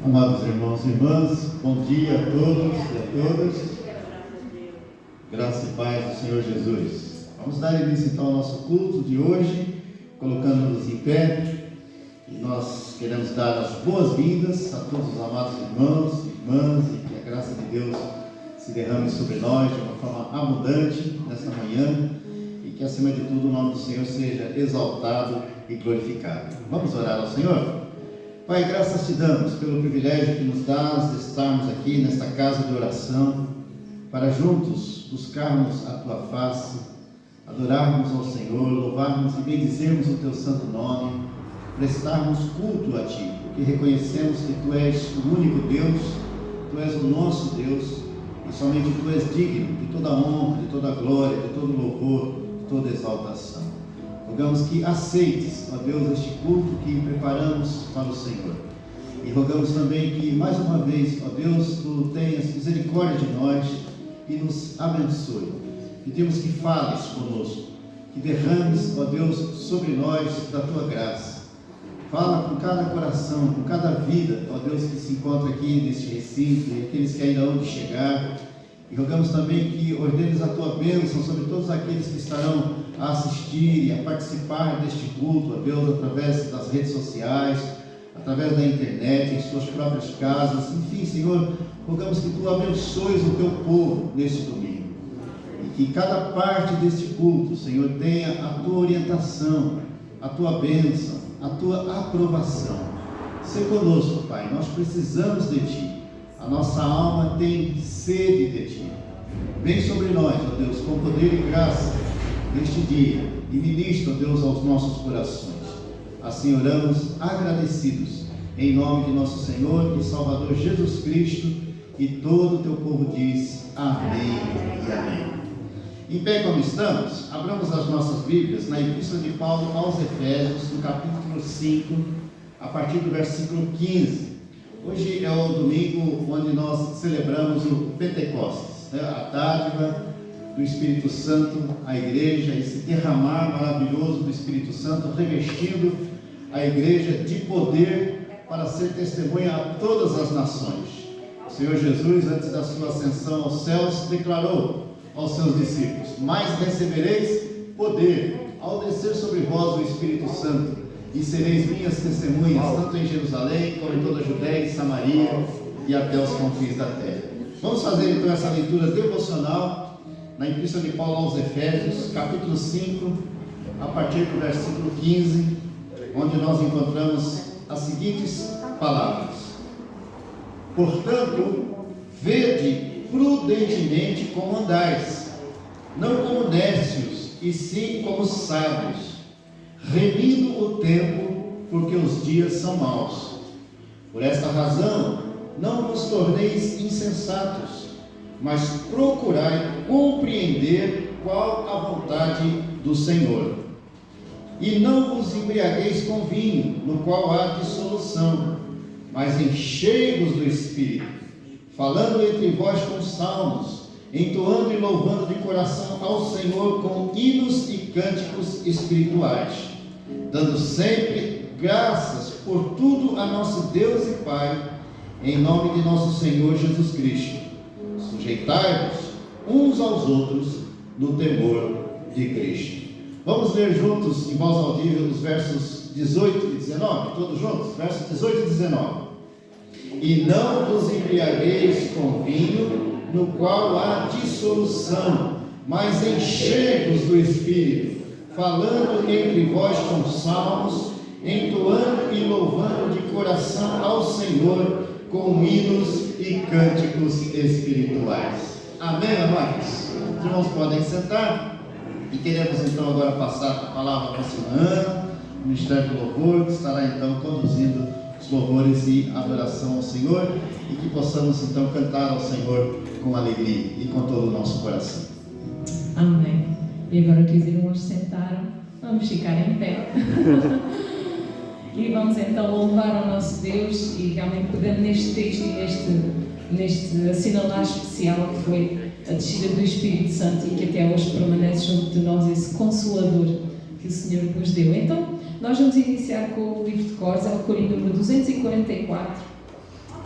Amados irmãos e irmãs, bom dia a todos e a todas. Graça e paz do Senhor Jesus. Vamos dar início então ao nosso culto de hoje, colocando-nos em pé. E nós queremos dar as boas-vindas a todos os amados irmãos e irmãs, e que a graça de Deus se derrame sobre nós de uma forma abundante nesta manhã, e que acima de tudo o nome do Senhor seja exaltado e glorificado. Vamos orar ao Senhor? Pai, graças te damos pelo privilégio que nos dás de estarmos aqui nesta casa de oração, para juntos buscarmos a tua face, adorarmos ao Senhor, louvarmos e bendizermos o teu santo nome, prestarmos culto a ti, porque reconhecemos que tu és o único Deus, tu és o nosso Deus, e somente tu és digno de toda honra, de toda glória, de todo louvor, de toda exaltação. Rogamos que aceites, ó Deus, este culto que preparamos para o Senhor. E rogamos também que, mais uma vez, ó Deus, tu tenhas misericórdia de nós e nos abençoe. Pedimos que fales conosco, que derrames, ó Deus, sobre nós da tua graça. Fala com cada coração, com cada vida, ó Deus, que se encontra aqui neste recinto e aqueles que ainda hão de chegar. E rogamos também que ordenes a tua bênção sobre todos aqueles que estarão a assistir e a participar deste culto, ó Deus, através das redes sociais, através da internet, em suas próprias casas. Enfim, Senhor, rogamos que tu abençoes o teu povo neste domingo. E que cada parte deste culto, Senhor, tenha a tua orientação, a tua bênção, a tua aprovação. Sê conosco, Pai, nós precisamos de ti. A nossa alma tem sede de ti. Vem sobre nós, ó Deus, com poder e graça neste dia, e ministra, ó Deus, aos nossos corações. Assim oramos agradecidos, em nome de nosso Senhor e Salvador Jesus Cristo, e todo o teu povo diz amém e amém. Em pé como estamos, abramos as nossas Bíblias na Epístola de Paulo aos Efésios, no capítulo 5, a partir do versículo 15. Hoje é o domingo onde nós celebramos o Pentecostes, a dádiva do Espírito Santo à igreja, esse derramar maravilhoso do Espírito Santo, revestindo a igreja de poder para ser testemunha a todas as nações. O Senhor Jesus, antes da sua ascensão aos céus, declarou aos seus discípulos: mas recebereis poder ao descer sobre vós o Espírito Santo, e sereis minhas testemunhas, tanto em Jerusalém, como em toda a Judéia e Samaria, e até os confins da terra. Vamos fazer então essa leitura devocional na Epístola de Paulo aos Efésios, capítulo 5, a partir do versículo 15, onde nós encontramos as seguintes palavras: portanto, vede prudentemente como andais, não como nércios, e sim como sábios, remindo o tempo, porque os dias são maus. Por esta razão, não vos torneis insensatos, mas procurai compreender qual a vontade do Senhor. E não vos embriagueis com vinho, no qual há dissolução, mas enchei-vos do Espírito, falando entre vós com salmos, entoando e louvando de coração ao Senhor com hinos e cânticos espirituais, dando sempre graças por tudo a nosso Deus e Pai, em nome de nosso Senhor Jesus Cristo. Sujeitai-vos uns aos outros no temor de Cristo. Vamos ler juntos, em voz audível, os versos 18 e 19, todos juntos, versos 18 e 19. E não vos embriagueis com vinho, no qual há dissolução, mas enchei-vos do Espírito, falando entre vós com salmos, entoando e louvando de coração ao Senhor com hinos e cânticos espirituais. Amém, amados? Os irmãos podem sentar, e queremos então agora passar a palavra para a Silvana, o Ministério do Louvor, que estará então conduzindo os louvores e adoração ao Senhor, e que possamos então cantar ao Senhor com alegria e com todo o nosso coração. Amém. E agora que os irmãos sentaram, vamos ficar em pé. E vamos então louvar ao nosso Deus, e realmente pegando neste texto e neste assinalar especial que foi a descida do Espírito Santo, e que até hoje permanece junto de nós, esse Consolador que o Senhor nos deu. Então, nós vamos iniciar com o livro de cores, é o corinho número 244,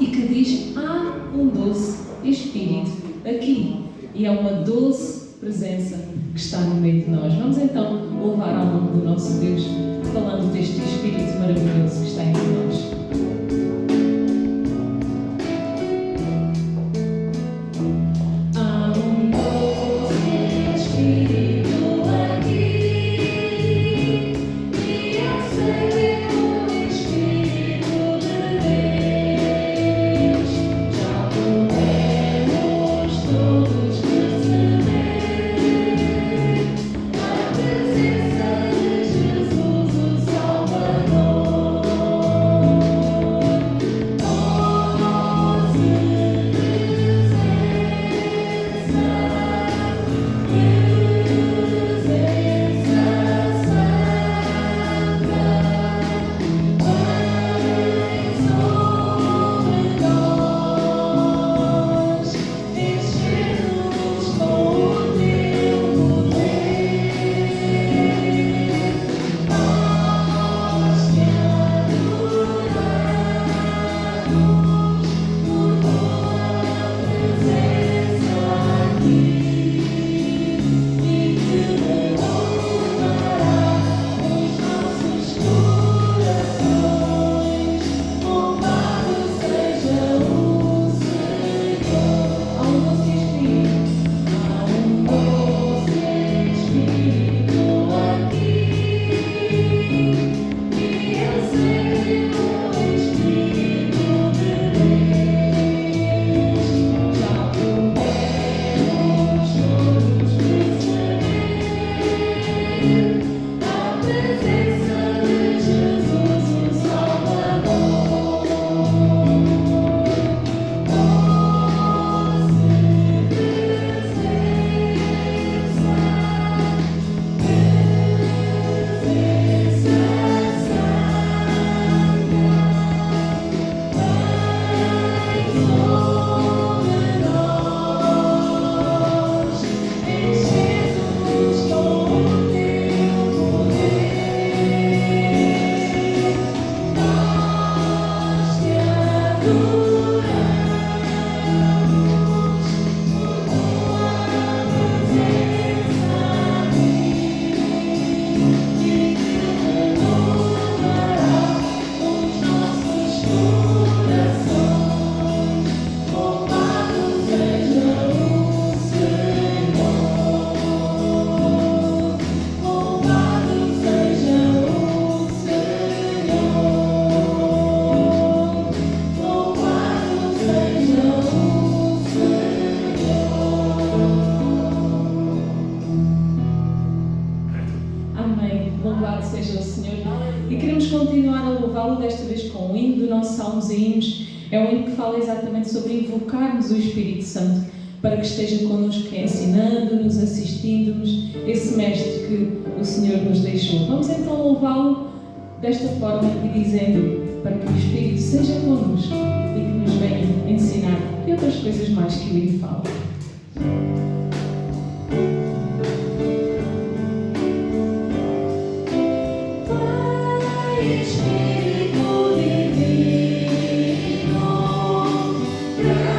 e que diz: há um doce Espírito aqui. E é uma doce presença que está no meio de nós. Vamos então louvar ao nome do nosso Deus, falando deste Espírito maravilhoso que está entre nós. Louvado seja o Senhor. E queremos continuar a louvá-lo, desta vez com o hino do nosso Salmos e Hinos. É um hino que fala exatamente sobre invocarmos o Espírito Santo para que esteja connosco, ensinando-nos, assistindo-nos, esse mestre que o Senhor nos deixou. Vamos então louvá-lo desta forma e dizendo para que o Espírito seja connosco e que nos venha ensinar e outras coisas mais que o hino fala. Yeah.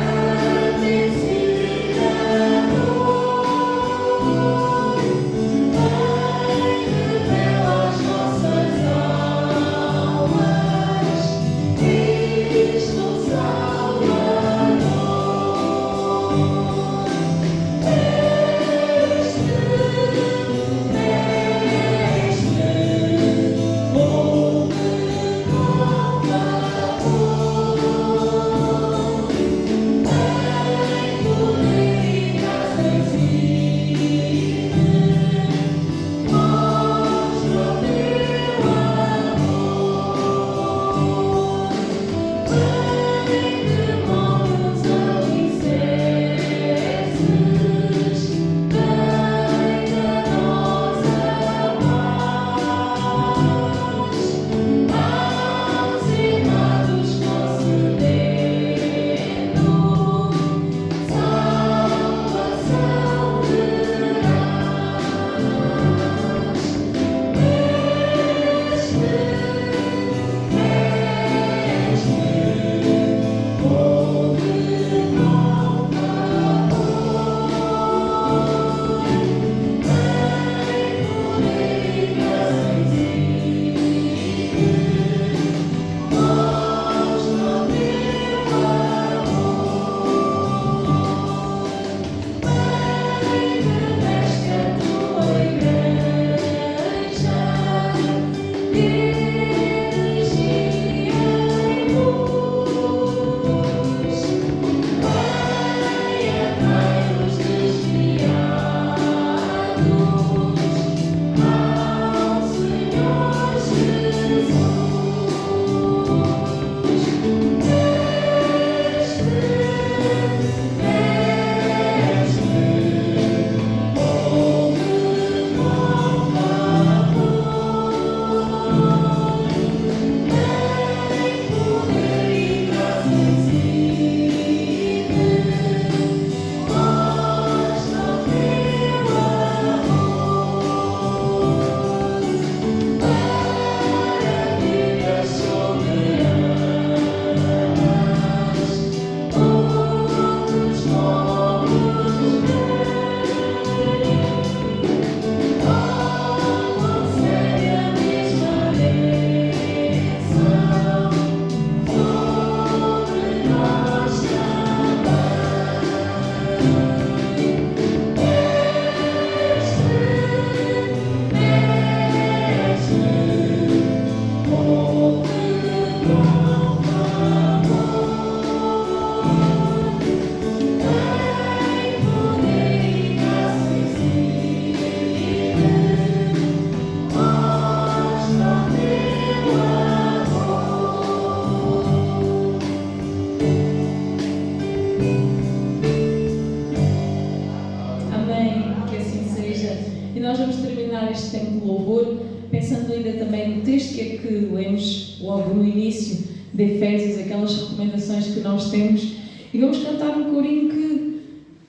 nós vamos terminar este tempo de louvor pensando ainda também no texto que lemos logo no início de Efésios, aquelas recomendações que nós temos, e vamos cantar um corinho que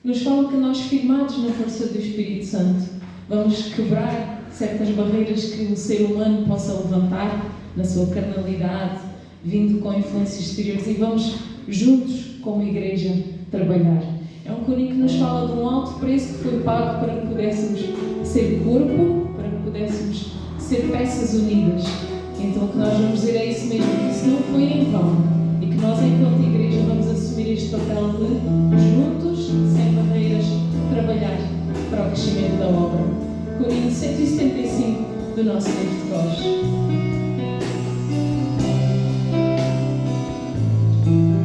nos fala que nós, firmados na força do Espírito Santo, vamos quebrar certas barreiras que o ser humano possa levantar na sua carnalidade, vindo com influências exteriores, e vamos juntos, como igreja, trabalhar. É um corinho que nos fala de um alto preço que foi pago para que pudéssemos ser corpo, para que pudéssemos ser peças unidas. Então o que nós vamos dizer é isso mesmo, que isso não foi em vão, e que nós, enquanto igreja, vamos assumir este papel de, juntos, sem barreiras, trabalhar para o crescimento da obra. Corinho 175 do nosso livro de voz. Thank you.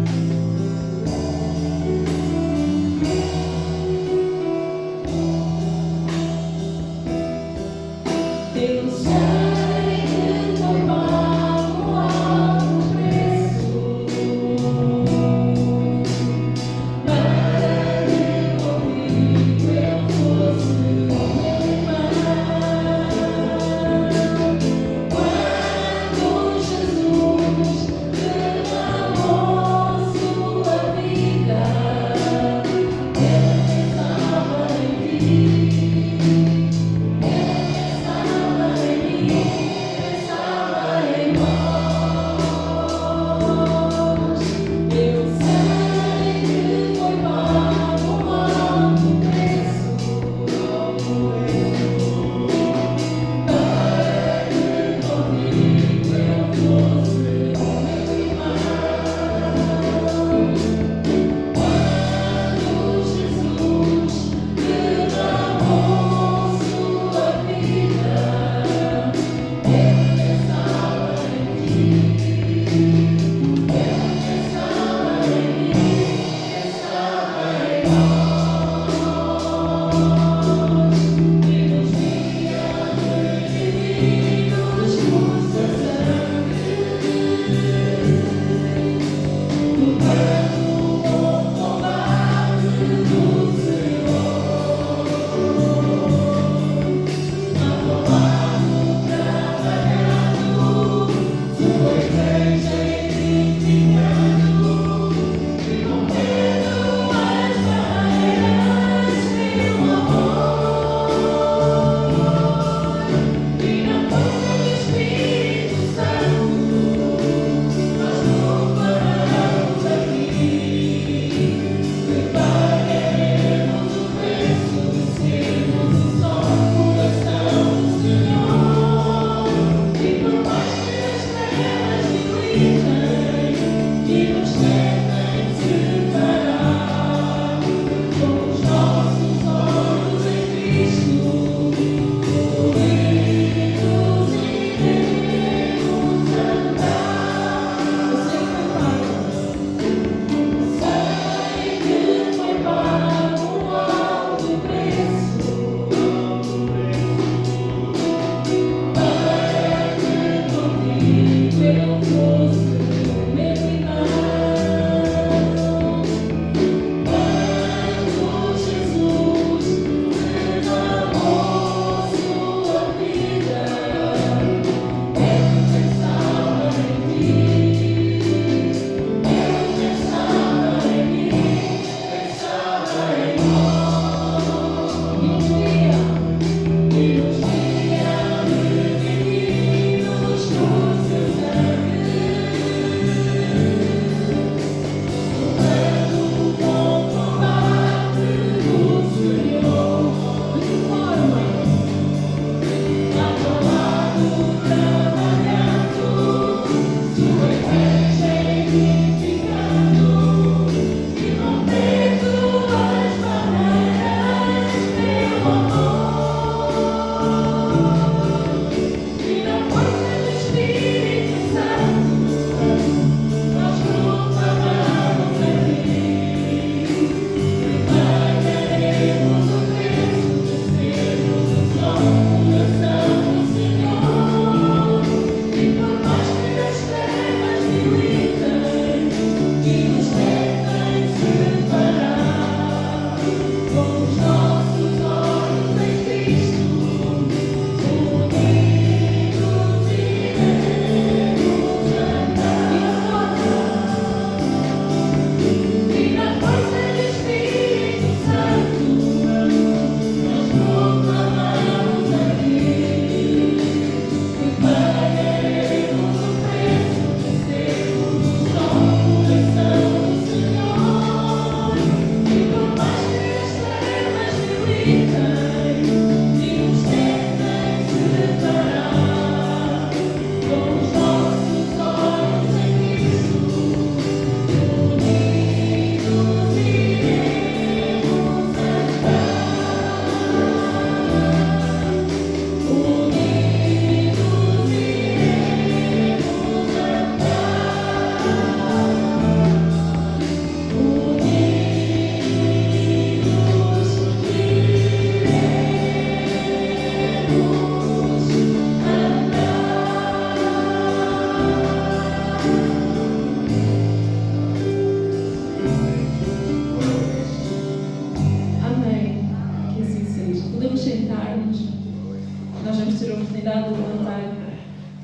vamos ter a oportunidade de levantar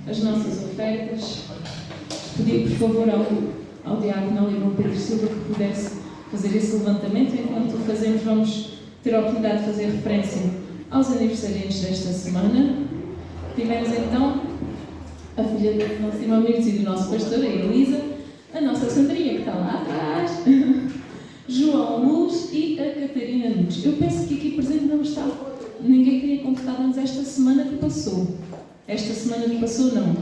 as nossas ofertas. Pedir, por favor, ao diácono João Pedro Silva que pudesse fazer esse levantamento. Enquanto o fazemos, vamos ter a oportunidade de fazer referência aos aniversariantes desta semana. Tivemos então a filha do nosso irmão Mirtes e do nosso pastor, a Elisa, a nossa Sandrinha, que está lá atrás, João Luz e a Catarina Nunes. Eu penso que aqui presente não está. Ninguém queria completar-nos esta semana que passou. Esta semana que passou, não.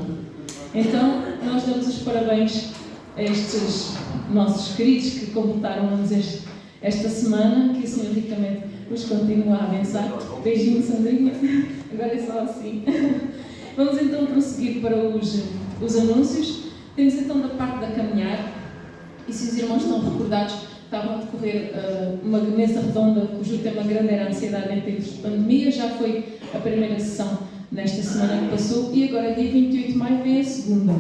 Então, nós damos os parabéns a estes nossos queridos que completaram-nos esta semana, que o Senhor ricamente os continua a abençoar. Beijinho, Sandrinha. Agora é só assim. Vamos então prosseguir para os anúncios. Temos então da parte da caminhar, e se os irmãos estão recordados, estavam a decorrer uma mesa redonda cujo tema grande era a ansiedade em tempos de pandemia. Já foi a primeira sessão nesta semana que passou e agora, dia 28 de maio, vem a segunda.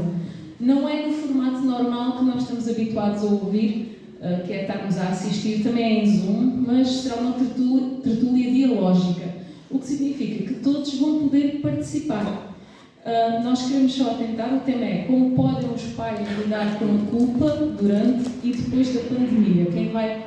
Não é no formato normal que nós estamos habituados a ouvir, que é estarmos a assistir, também é em Zoom, mas será uma tertúlia dialógica, o que significa que todos vão poder participar. Nós queremos só atentar, o tema é como podem os pais lidar com a culpa durante e depois da pandemia. Quem vai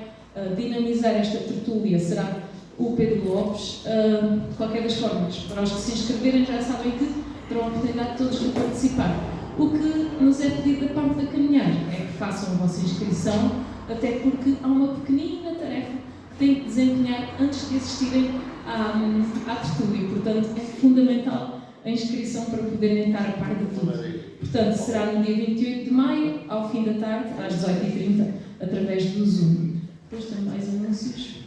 dinamizar esta tertúlia será o Pedro Lopes. De qualquer das formas, para os que se inscreverem já sabem que terão a oportunidade todos de participar. O que nos é pedido da parte da caminhar é que façam a vossa inscrição, até porque há uma pequenina tarefa que têm que desempenhar antes de assistirem à tertúlia. Portanto, é fundamental a inscrição para poderem estar a par de tudo. Portanto, será no dia 28 de maio, ao fim da tarde, às 18h30, através do Zoom. Depois tem mais anúncios.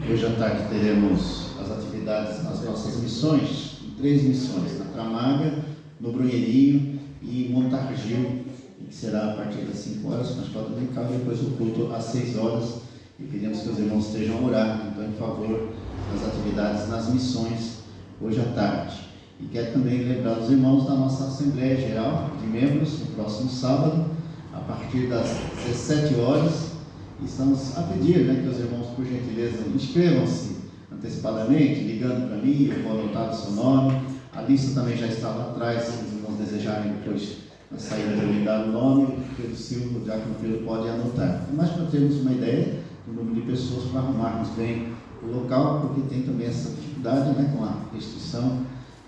Hoje à tarde teremos as atividades nas nossas missões, 3 missões, na Tramaga, no Brunheirinho e em Montargil, que será a partir das 5 horas, mas pode brincar, depois o culto às 6 horas, e pedimos que os irmãos estejam a orar, então, em favor das atividades nas missões, hoje à tarde. E quero também lembrar os irmãos da nossa Assembleia Geral de Membros, no próximo sábado, a partir das 17 horas, e estamos a pedir, que os irmãos, por gentileza, inscrevam-se antecipadamente, ligando para mim, eu vou anotar o seu nome. A lista também já está lá atrás, se os irmãos desejarem depois, na saída, de me dar o nome, o Pedro Silva, o Diácono Pedro pode anotar. Mas para termos uma ideia do número de pessoas, para arrumarmos bem o local, porque tem também essa dificuldade, com a restrição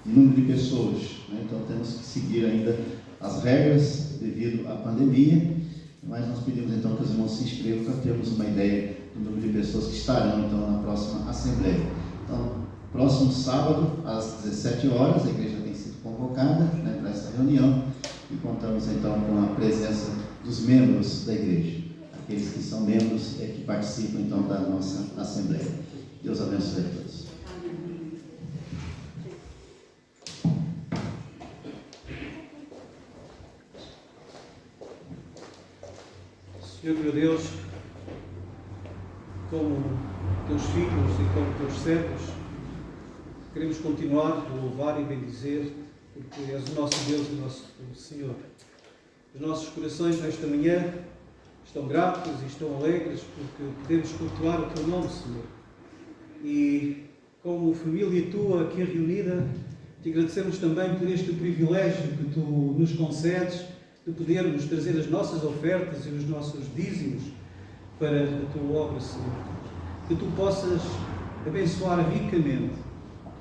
de número de pessoas, então temos que seguir ainda as regras devido à pandemia, mas nós pedimos então que os irmãos se inscrevam para termos uma ideia do número de pessoas que estarão então na próxima Assembleia. Então, próximo sábado, às 17 horas, a igreja tem sido convocada para essa reunião e contamos então com a presença dos membros da igreja, aqueles que são membros e que participam então da nossa Assembleia. Deus abençoe a todos. Senhor meu Deus, como teus filhos e como teus servos, queremos continuar a louvar e bendizer, porque és o nosso Deus e o nosso Senhor. Os nossos corações nesta manhã estão gratos e estão alegres porque podemos cultuar o teu nome, Senhor. E como família tua aqui reunida, te agradecemos também por este privilégio que tu nos concedes de podermos trazer as nossas ofertas e os nossos dízimos para a tua obra, Senhor. Que tu possas abençoar ricamente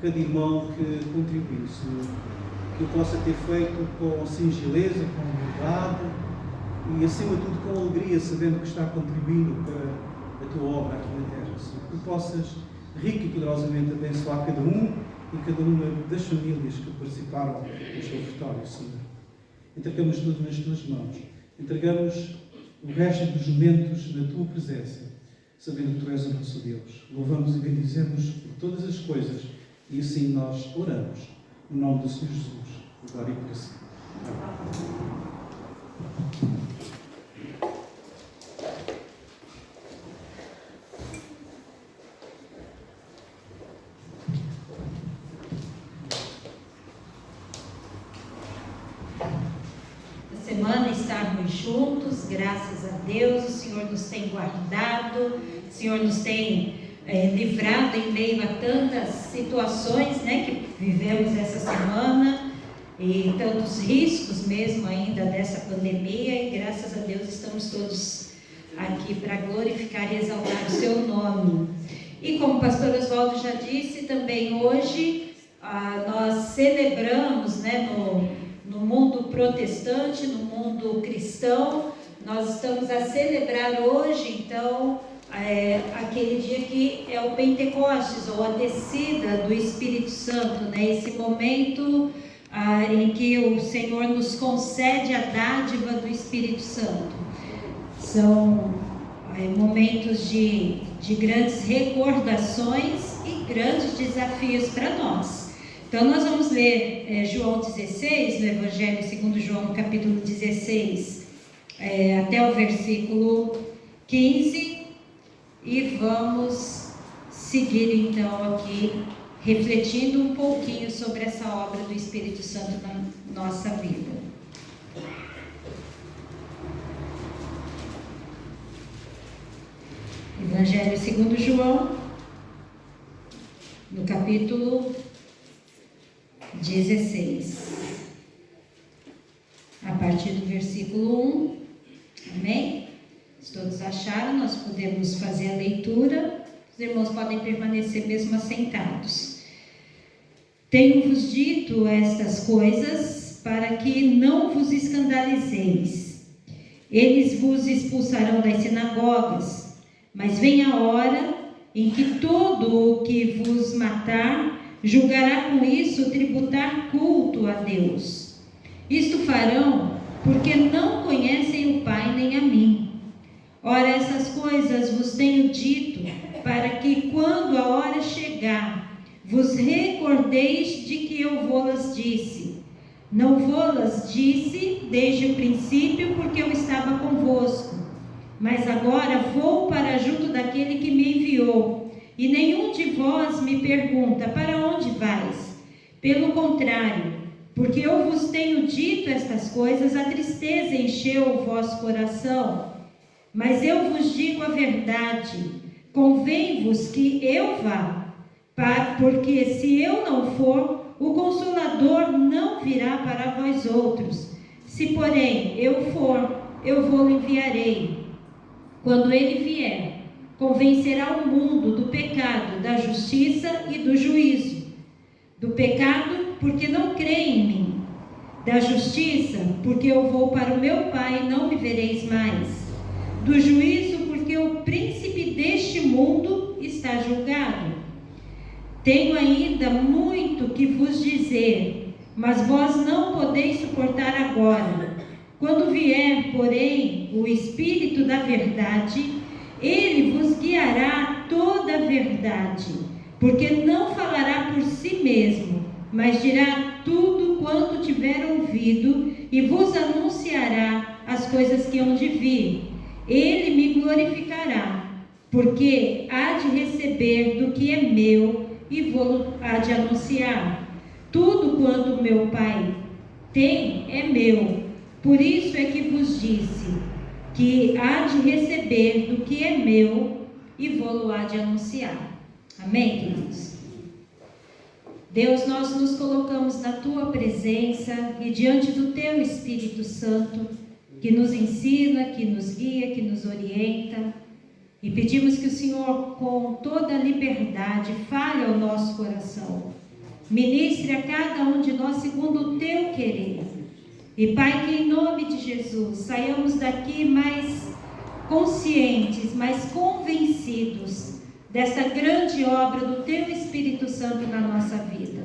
cada irmão que contribuiu, Senhor. Que o possa ter feito com singeleza, com humildade e, acima de tudo, com alegria, sabendo que está contribuindo para a tua obra aqui na terra, Senhor. Que tu possas rico e poderosamente abençoar cada um e cada uma das famílias que participaram deste ofertório, Senhor. Entregamos tudo nas tuas mãos. Entregamos o resto dos momentos na tua presença, sabendo que tu és o nosso Deus. Louvamos e bendizemos por todas as coisas e assim nós oramos. No nome do Senhor Jesus. Glória e graça. Semana estarmos juntos, graças a Deus, o Senhor nos tem guardado, o Senhor nos tem livrado em meio a tantas situações, né, que vivemos essa semana e tantos riscos mesmo ainda dessa pandemia, e graças a Deus estamos todos aqui para glorificar e exaltar o seu nome. E como o pastor Oswaldo já disse, também hoje nós celebramos, né, no mundo protestante, no mundo cristão, nós estamos a celebrar hoje, então, aquele dia que é o Pentecostes, ou a descida do Espírito Santo, né? Esse momento em que o Senhor nos concede a dádiva do Espírito Santo. São momentos de grandes recordações e grandes desafios para nós. Então nós vamos ler João 16, no Evangelho segundo João, no capítulo 16, até o versículo 15, e vamos seguir então aqui, refletindo um pouquinho sobre essa obra do Espírito Santo na nossa vida. Evangelho segundo João, no capítulo 16, a partir do versículo 1, amém? Se todos acharam, nós podemos fazer a leitura, os irmãos podem permanecer mesmo assentados. Tenho-vos dito estas coisas para que não vos escandalizeis. Eles vos expulsarão das sinagogas, mas vem a hora em que todo o que vos matar julgará com isso tributar culto a Deus. Isto farão porque não conhecem o Pai nem a mim. Ora, essas coisas vos tenho dito, para que quando a hora chegar, vos recordeis de que eu vô-las disse. Não vô-las disse desde o princípio, porque eu estava convosco. Mas agora vou para junto daquele que me enviou, e nenhum de vós me pergunta, para onde vais? Pelo contrário, porque eu vos tenho dito estas coisas, a tristeza encheu o vosso coração. Mas eu vos digo a verdade, convém-vos que eu vá, porque se eu não for, o Consolador não virá para vós outros. Se, porém, eu for, eu vou-lhe enviarei. Quando ele vier, convencerá o mundo do pecado, da justiça e do juízo. Do pecado, porque não creem em mim. Da justiça, porque eu vou para o meu Pai e não me vereis mais. Do juízo, porque o príncipe deste mundo está julgado. Tenho ainda muito que vos dizer, mas vós não podeis suportar agora. Quando vier, porém, o Espírito da verdade, ele vos guiará a toda a verdade, porque não falará por si mesmo, mas dirá tudo quanto tiver ouvido e vos anunciará as coisas que hão de vir. Ele me glorificará, porque há de receber do que é meu e vou há de anunciar. Tudo quanto meu Pai tem é meu. Por isso é que vos disse que há de receber do que é meu e vou há de anunciar. Amém, queridos? Deus, nós nos colocamos na Tua presença e diante do Teu Espírito Santo, que nos ensina, que nos guia, que nos orienta, e pedimos que o Senhor, com toda a liberdade, fale ao nosso coração, ministre a cada um de nós segundo o Teu querer. E Pai, que em nome de Jesus saiamos daqui mais conscientes, mais convencidos dessa grande obra do Teu Espírito Santo na nossa vida.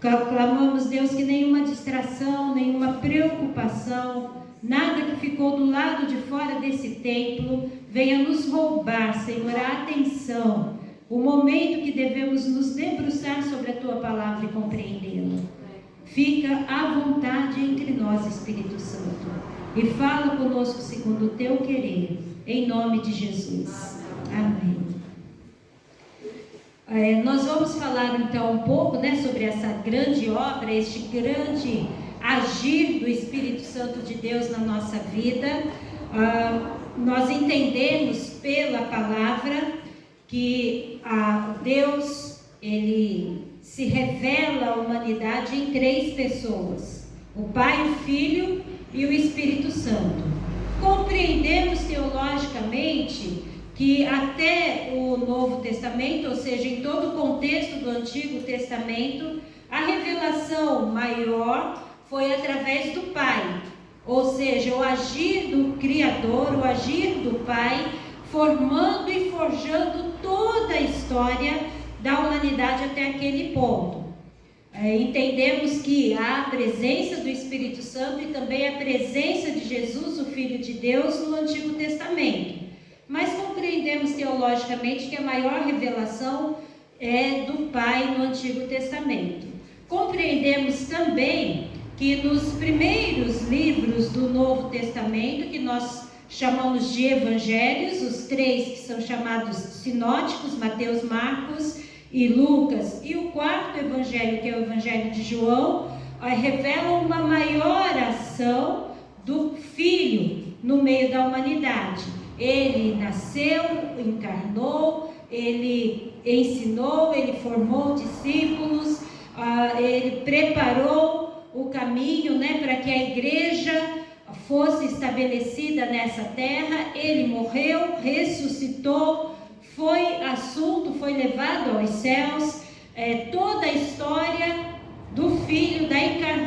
Clamamos, Deus, que nenhuma distração, nenhuma preocupação, nada que ficou do lado de fora desse templo venha nos roubar, Senhor, a atenção, o momento que devemos nos debruçar sobre a Tua palavra e compreendê-la. Fica à vontade entre nós, Espírito Santo, e fala conosco segundo o Teu querer, em nome de Jesus. Amém. Nós vamos falar então um pouco, sobre essa grande obra, este grande agir do Espírito Santo de Deus na nossa vida. Nós entendemos pela palavra que Deus, ele se revela à humanidade em 3 pessoas: o Pai, o Filho e o Espírito Santo. Compreendemos teologicamente que até o Novo Testamento, ou seja, em todo o contexto do Antigo Testamento, a revelação maior foi através do Pai, ou seja, o agir do Criador, o agir do Pai, formando e forjando toda a história da humanidade até aquele ponto. Entendemos que há a presença do Espírito Santo e também a presença de Jesus, o Filho de Deus, no Antigo Testamento. Mas compreendemos teologicamente que a maior revelação é do Pai no Antigo Testamento. Compreendemos também que nos primeiros livros do Novo Testamento, que nós chamamos de evangelhos, os 3 que são chamados sinóticos, Mateus, Marcos e Lucas, e o 4º evangelho, que é o Evangelho de João, revelam uma maior ação do Filho no meio da humanidade. Ele nasceu, encarnou, ele ensinou, ele formou discípulos, ele preparou o caminho, para que a igreja fosse estabelecida nessa terra. Ele morreu, ressuscitou, foi assunto, foi levado aos céus. Toda a história do Filho,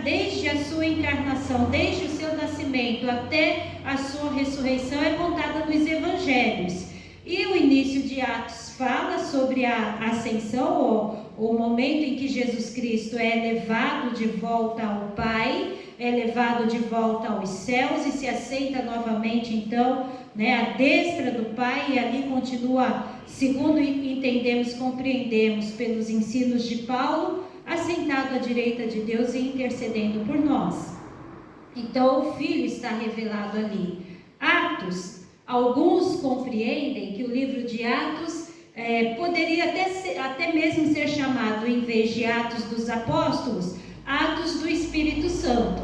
desde a sua encarnação, desde o seu nascimento até a sua ressurreição, é contada nos evangelhos. E o início de Atos fala sobre a ascensão, o momento em que Jesus Cristo é levado de volta ao Pai, é levado de volta aos céus e se assenta novamente, então, à destra do Pai, e ali continua, segundo entendemos, compreendemos pelos ensinos de Paulo, assentado à direita de Deus e intercedendo por nós. Então, o Filho está revelado ali. Atos, alguns compreendem que o livro de Atos poderia até mesmo ser chamado, em vez de Atos dos Apóstolos, Atos do Espírito Santo,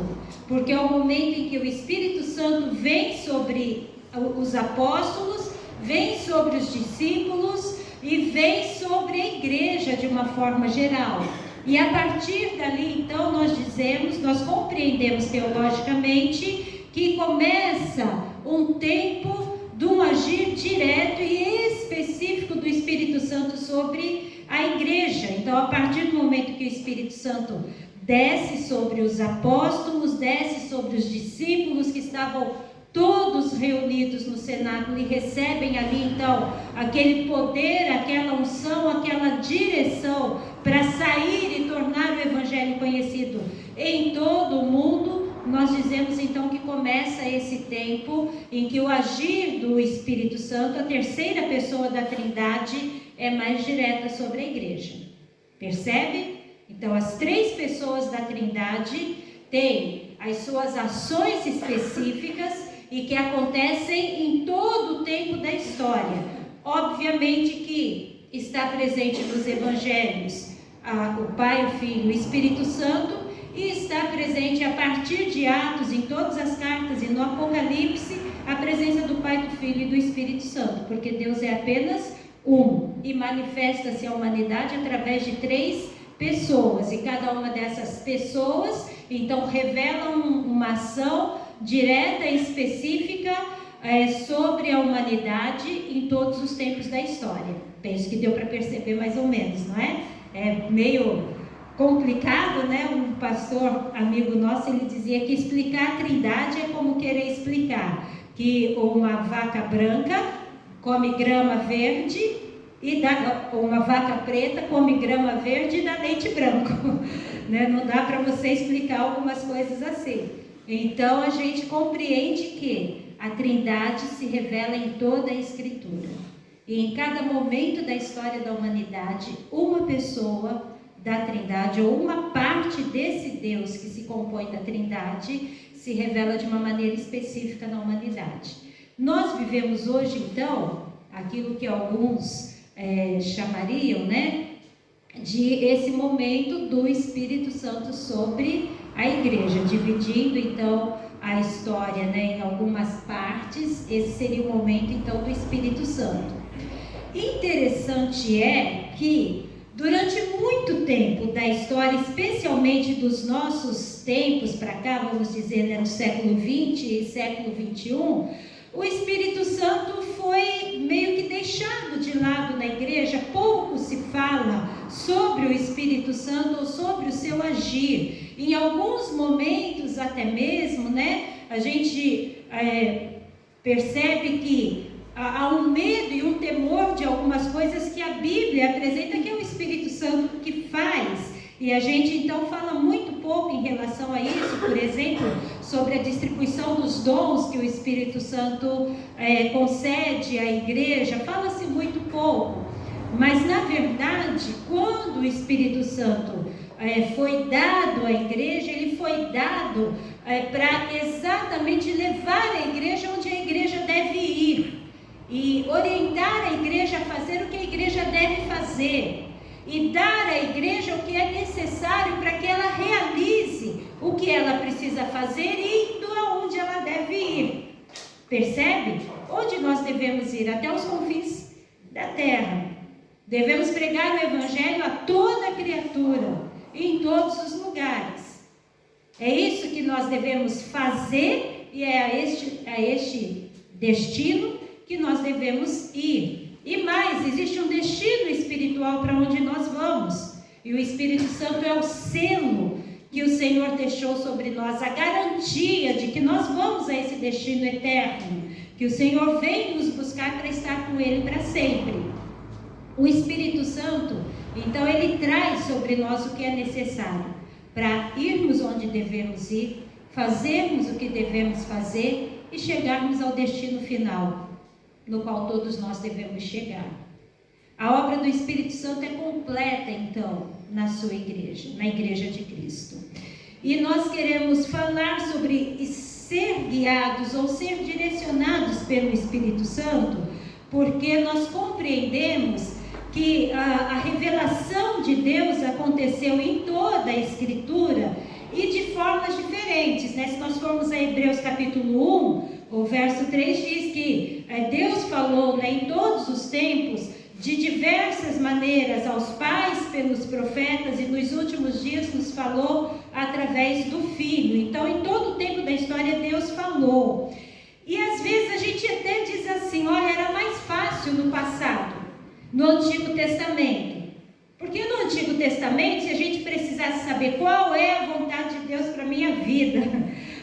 porque é o momento em que o Espírito Santo vem sobre os apóstolos, vem sobre os discípulos e vem sobre a igreja de uma forma geral. E a partir dali, então, nós compreendemos teologicamente que começa um tempo de um agir direto e específico do Espírito Santo sobre a igreja. Então, a partir do momento que o Espírito Santo desce sobre os apóstolos, desce sobre os discípulos que estavam todos reunidos no cenáculo e recebem ali, então, aquele poder, aquela unção, aquela direção para sair e tornar o Evangelho conhecido em todo o mundo. Nós dizemos então que começa esse tempo em que o agir do Espírito Santo, a terceira pessoa da Trindade, é mais direta sobre a igreja. Percebe? Então, as 3 pessoas da Trindade têm as suas ações específicas e que acontecem em todo o tempo da história. Obviamente que está presente nos evangelhos o Pai, o Filho e o Espírito Santo, e está presente a partir de Atos, em todas as cartas e no Apocalipse, a presença do Pai, do Filho e do Espírito Santo, porque Deus é apenas um e manifesta-se à humanidade através de 3 pessoas, e cada uma dessas pessoas então revela uma ação direta e específica sobre a humanidade em todos os tempos da história. Penso que deu para perceber mais ou menos, não é? É meio complicado, né? Um pastor amigo nosso, ele dizia que explicar a Trindade é como querer explicar que uma vaca branca come grama verde e uma vaca preta come grama verde e dá leite branco, né? Não dá para você explicar algumas coisas assim. Então a gente compreende que a Trindade se revela em toda a Escritura, e em cada momento da história da humanidade, uma pessoa da Trindade ou uma parte desse Deus que se compõe da Trindade se revela de uma maneira específica na humanidade. Nós vivemos hoje então aquilo que alguns chamariam, né, de esse momento do Espírito Santo sobre a igreja, dividindo então a história, né, em algumas partes. Esse seria o momento então do Espírito Santo. interessante é que durante muito tempo da história, especialmente dos nossos tempos para cá, vamos dizer, né, no século XX e século XXI, o Espírito Santo foi meio que deixado de lado na igreja. Pouco se fala sobre o Espírito Santo ou sobre o seu agir. Em alguns momentos até mesmo, né, a gente percebe que há um medo e um temor de algumas coisas que a Bíblia apresenta que é o Espírito Santo que faz. E a gente então fala muito pouco em relação a isso, por exemplo, sobre a distribuição dos dons que o Espírito Santo concede à igreja, fala-se muito pouco. Mas na verdade, quando o Espírito Santo foi dado à igreja, ele foi dado para exatamente levar a igreja onde a igreja deve ir e orientar a igreja a fazer o que a igreja deve fazer e dar à igreja o que é necessário para que ela realize o que ela precisa fazer e indo aonde ela deve ir. Percebe? Onde nós devemos ir? Até os confins da terra. Devemos pregar o evangelho a toda criatura, em todos os lugares. É isso que nós devemos fazer e é a este destino que nós devemos ir. E mais, existe um destino espiritual para onde nós vamos. E o Espírito Santo é o selo que o Senhor deixou sobre nós, a garantia de que nós vamos a esse destino eterno, que o Senhor vem nos buscar para estar com Ele para sempre. O Espírito Santo, então, ele traz sobre nós o que é necessário para irmos onde devemos ir, fazermos o que devemos fazer e chegarmos ao destino final, no qual todos nós devemos chegar. A obra do Espírito Santo é completa, então, na sua igreja, na Igreja de Cristo. E nós queremos falar sobre ser guiados ou ser direcionados pelo Espírito Santo, porque nós compreendemos que a revelação de Deus aconteceu em toda a Escritura e de formas diferentes, né? Se nós formos a Hebreus capítulo 1, o verso 3 diz que Deus falou, né, em todos os tempos, de diversas maneiras aos pais pelos profetas e nos últimos dias nos falou através do Filho. Então, em todo o tempo da história, Deus falou. E às vezes a gente até diz assim, olha, era mais fácil no passado, no Antigo Testamento. Porque no Antigo Testamento, se a gente precisasse saber qual é a vontade de Deus para a minha vida,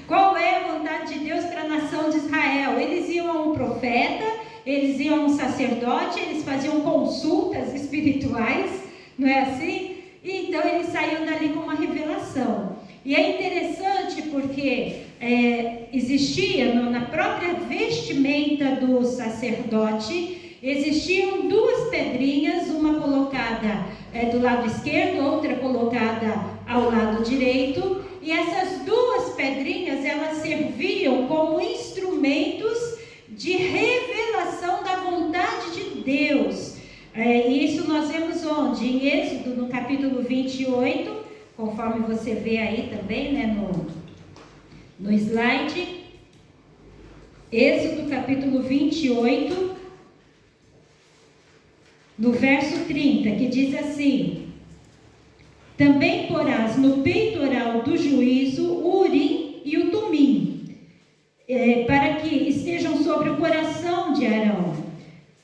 qual é a vontade de Deus para a nação de Israel, eles iam a um profeta, eles iam a um sacerdote, eles faziam consultas espirituais, não é assim? E então eles saíam dali com uma revelação. E é interessante porque existia na própria vestimenta do sacerdote, existiam duas pedrinhas, uma colocada do lado esquerdo, outra colocada ao lado direito, e essas duas pedrinhas, elas serviam como instrumentos de revelação da vontade de Deus. E isso nós vemos onde? Em Êxodo, no capítulo 28, conforme você vê aí também, né, no slide. Êxodo, capítulo 28, no verso 30, que diz assim: também porás no peitoral do juízo o Urim e o Tumim, para que estejam sobre o coração de Arão,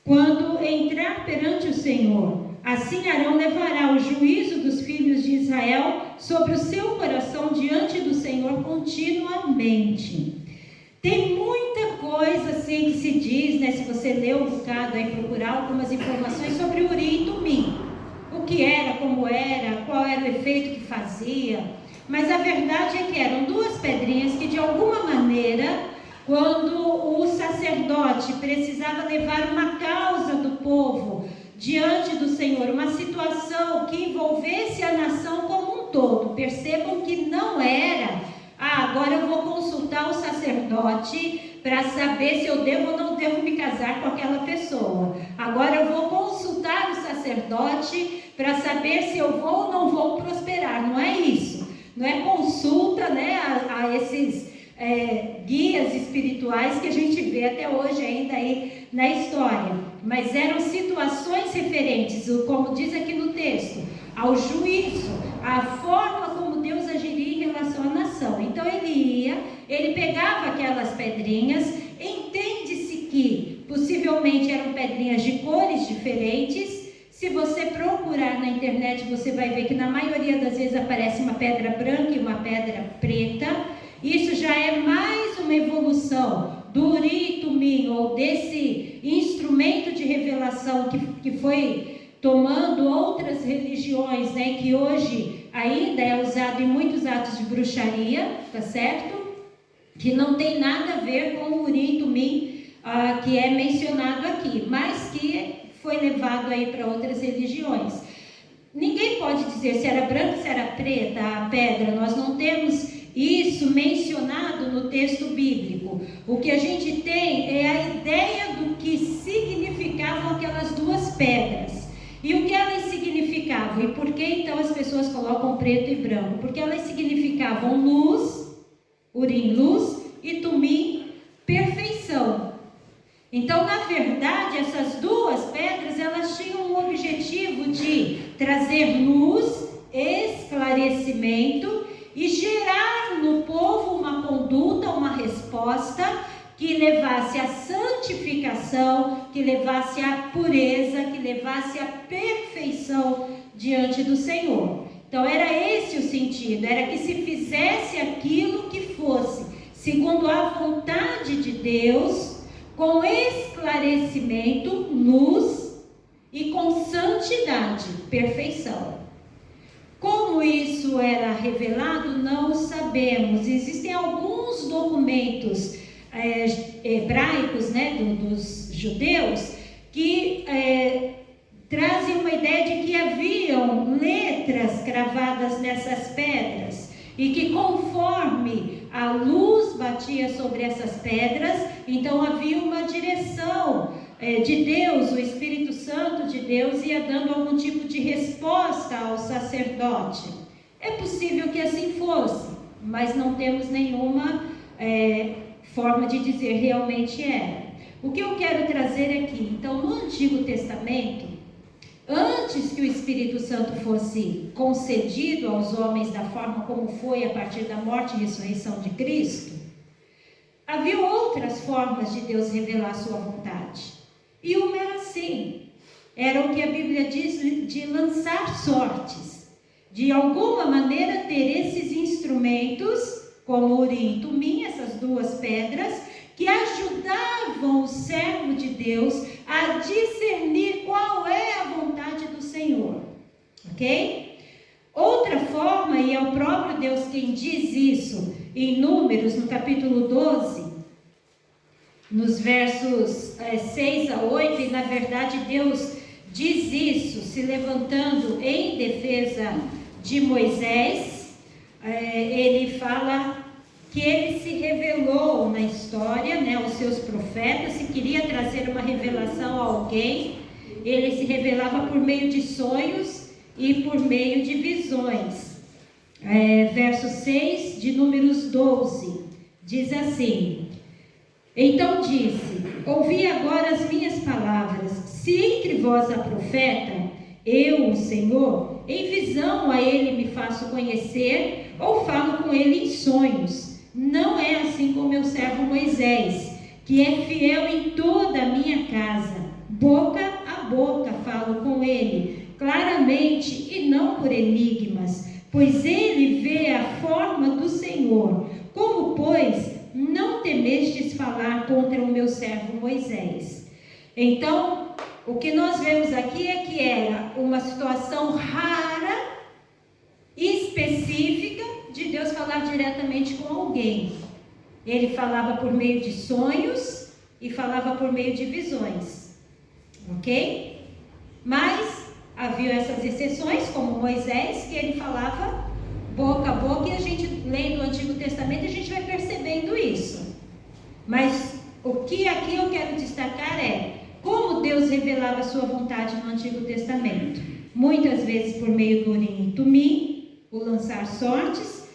quando entrar perante o Senhor. Assim Arão levará o juízo dos filhos de Israel sobre o seu coração diante do Senhor continuamente. Tem muita coisa assim que se diz, né? Se você ler um bocado aí, procurar algumas informações sobre o Urim e Tumim. O que era, como era, qual era o efeito que fazia. Mas a verdade é que eram duas pedrinhas que, de alguma maneira, quando o sacerdote precisava levar uma causa do povo diante do Senhor, uma situação que envolvesse a nação como um todo, percebam que não era, agora eu vou consultar o sacerdote para saber se eu devo ou não devo me casar com aquela pessoa. Agora eu vou consultar o sacerdote para saber se eu vou ou não vou prosperar. Não é isso. Não é consulta, né, a esses guias espirituais que a gente vê até hoje ainda aí na história. mas eram situações referentes, como diz aqui no texto, ao juízo, à forma como Deus agiria em relação à nação. Então ele pegava aquelas pedrinhas, entende-se que possivelmente eram pedrinhas de cores diferentes. Se você procurar na internet, você vai ver que na maioria das vezes aparece uma pedra branca e uma pedra preta. Isso já é mais uma evolução do Urim e Tumim, ou desse instrumento de revelação que foi tomando outras religiões, né, que hoje ainda é usado em muitos atos de bruxaria, tá certo? Que não tem nada a ver com o Urim e Tumim, que é mencionado aqui, mas que foi levado aí para outras religiões. Ninguém pode dizer se era branca, se era preta a pedra. Nós não temos isso mencionado no texto bíblico. O que a gente tem é a ideia do que significavam aquelas duas pedras. E o que elas significavam? E por que então as pessoas colocam preto e branco? Porque elas significavam luz, Urim, luz, e Tumim, perfeição. Então, na verdade, essas duas pedras, elas tinham o objetivo de trazer luz, esclarecimento e gerar no povo uma conduta, uma resposta que levasse à santificação, que levasse à pureza, que levasse à perfeição diante do Senhor. Então, era esse o sentido, era que se fizesse aquilo que fosse segundo a vontade de Deus, com esclarecimento, luz e com santidade, perfeição. Como isso era revelado, não sabemos. Existem alguns documentos hebraicos, né, dos judeus, que trazem uma ideia de que haviam letras cravadas nessas pedras e que conforme a luz batia sobre essas pedras, então havia uma direção de Deus, o Espírito Santo de Deus ia dando algum tipo de resposta ao sacerdote. É possível que assim fosse, mas não temos nenhuma forma de dizer realmente era. O que eu quero trazer aqui, então, no Antigo Testamento, antes que o Espírito Santo fosse concedido aos homens da forma como foi a partir da morte e ressurreição de Cristo, havia outras formas de Deus revelar a sua vontade. E uma era assim, era o que a Bíblia diz de lançar sortes. De alguma maneira ter esses instrumentos, como Urim e Tumim, essas duas pedras, que ajudavam o servo de Deus a discernir qual é a vontade do Senhor, ok? Outra forma, e é o próprio Deus quem diz isso, em Números, no capítulo 12, nos versos 6 a 8, e na verdade Deus diz isso, se levantando em defesa de Moisés. Ele fala que ele se revelou na história, né, aos seus profetas. Se queria trazer uma revelação a alguém, ele se revelava por meio de sonhos e por meio de visões. Verso 6 de Números 12, diz assim: então disse, ouvi agora as minhas palavras, se entre vós há profeta, eu, o Senhor, em visão a ele me faço conhecer, ou falo com ele em sonhos. Não é assim com meu servo Moisés, que é fiel em toda a minha casa. Boca a boca falo com ele, claramente e não por enigmas, pois ele vê a forma do Senhor. Como, pois, não temestes falar contra o meu servo Moisés? Então, o que nós vemos aqui é que era uma situação rara, específica, de Deus falar diretamente com alguém. Ele falava por meio de sonhos e falava por meio de visões, ok? Mas havia essas exceções, como Moisés, que ele falava boca a boca, e a gente, lendo o Antigo Testamento, a gente vai percebendo isso. Mas o que aqui eu quero destacar é como Deus revelava a sua vontade no Antigo Testamento. Muitas vezes por meio do Urim e Tumim, o lançar sortes,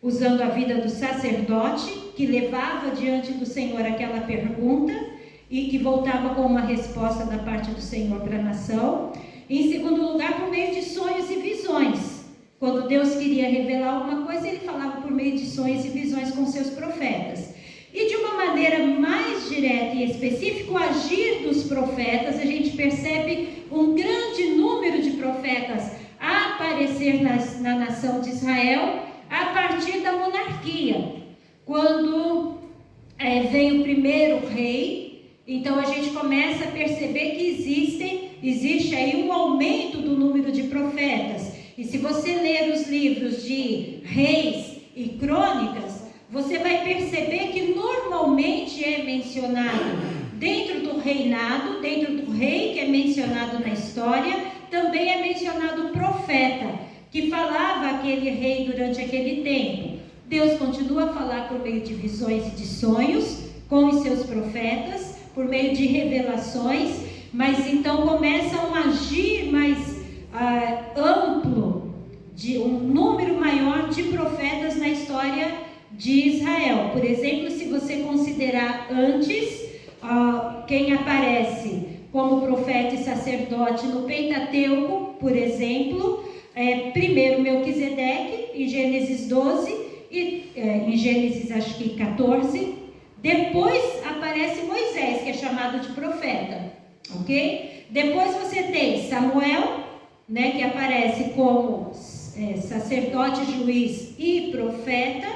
usando a vida do sacerdote, que levava diante do Senhor aquela pergunta, e que voltava com uma resposta da parte do Senhor para a nação. Em segundo lugar, por meio de sonhos e visões. Quando Deus queria revelar alguma coisa, ele falava por meio de sonhos e visões com seus profetas. E de uma maneira mais direta e específica, o agir dos profetas, a gente percebe um grande número de profetas a aparecer na nação de Israel a partir da monarquia. Quando vem o primeiro rei, então a gente começa a perceber que existe aí um aumento do número de profetas. E se você ler os livros de Reis e Crônicas, você vai perceber que normalmente é mencionado dentro do reinado, dentro do rei que é mencionado na história, também é mencionado o profeta, que falava aquele rei durante aquele tempo. Deus continua a falar por meio de visões e de sonhos com os seus profetas, por meio de revelações, mas então começa um agir mais amplo, de um número maior de profetas na história de Israel. Por exemplo, se você considerar antes, quem aparece como profeta e sacerdote no Pentateuco, por exemplo, primeiro Melquisedeque, em Gênesis 12, e em Gênesis acho que 14, depois aparece Moisés, que é chamado de profeta, ok? Depois você tem Samuel, né, que aparece como sacerdote, juiz e profeta,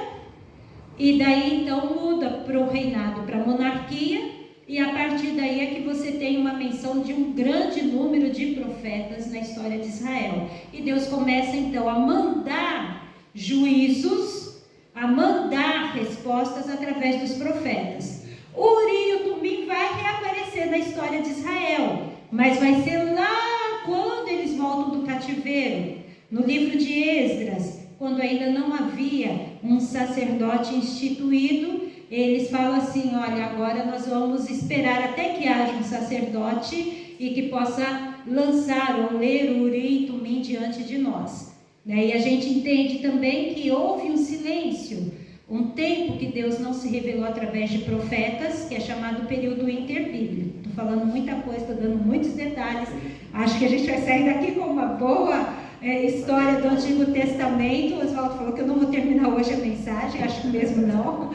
e daí então muda para o reinado, para a monarquia, e a partir daí é que você tem uma menção de um grande número de profetas na história de Israel. E Deus começa então a mandar juízos, a mandar respostas através dos profetas. O Uri e o Tumim vai reaparecer na história de Israel, mas vai ser lá quando eles voltam do cativeiro, no livro de Esdras, quando ainda não havia um sacerdote instituído. Eles falam assim: olha, agora nós vamos esperar até que haja um sacerdote e que possa lançar ou ler o Uri e Tumim diante de nós. E a gente entende também que houve um silêncio, um tempo que Deus não se revelou através de profetas, que é chamado período interbíblico. Estou falando muita coisa, estou dando muitos detalhes. Acho que a gente vai sair daqui com uma boa história do Antigo Testamento. O Oswaldo falou que eu não vou terminar hoje a mensagem, acho que mesmo não.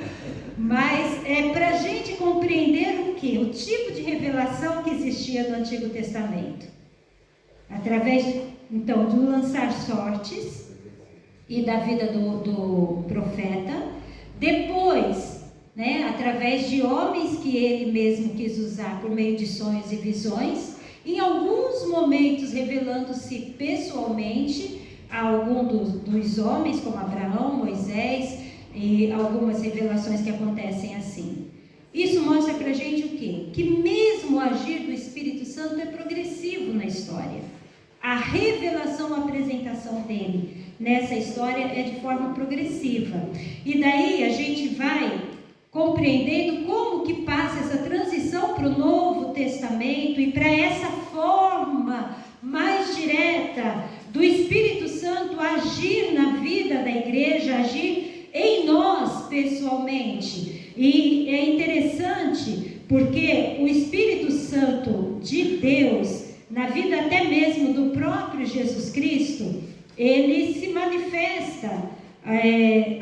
Mas é para a gente compreender o que? O tipo de revelação que existia no Antigo Testamento. Através, então, do lançar sortes e da vida do profeta. Depois, através de homens que ele mesmo quis usar por meio de sonhos e visões. Em alguns momentos revelando-se pessoalmente a algum dos homens, como Abraão, Moisés, e algumas revelações que acontecem assim. Isso mostra para a gente o quê? Que mesmo o agir do Espírito Santo é progressivo na história. A revelação, a apresentação dele nessa história é de forma progressiva. E daí a gente vai compreendendo como que passa essa transição para o Novo Testamento e para essa forma mais direta do Espírito Santo agir na vida da igreja, agir em nós pessoalmente. E é interessante porque o Espírito Santo de Deus, na vida até mesmo do próprio Jesus Cristo, ele se manifesta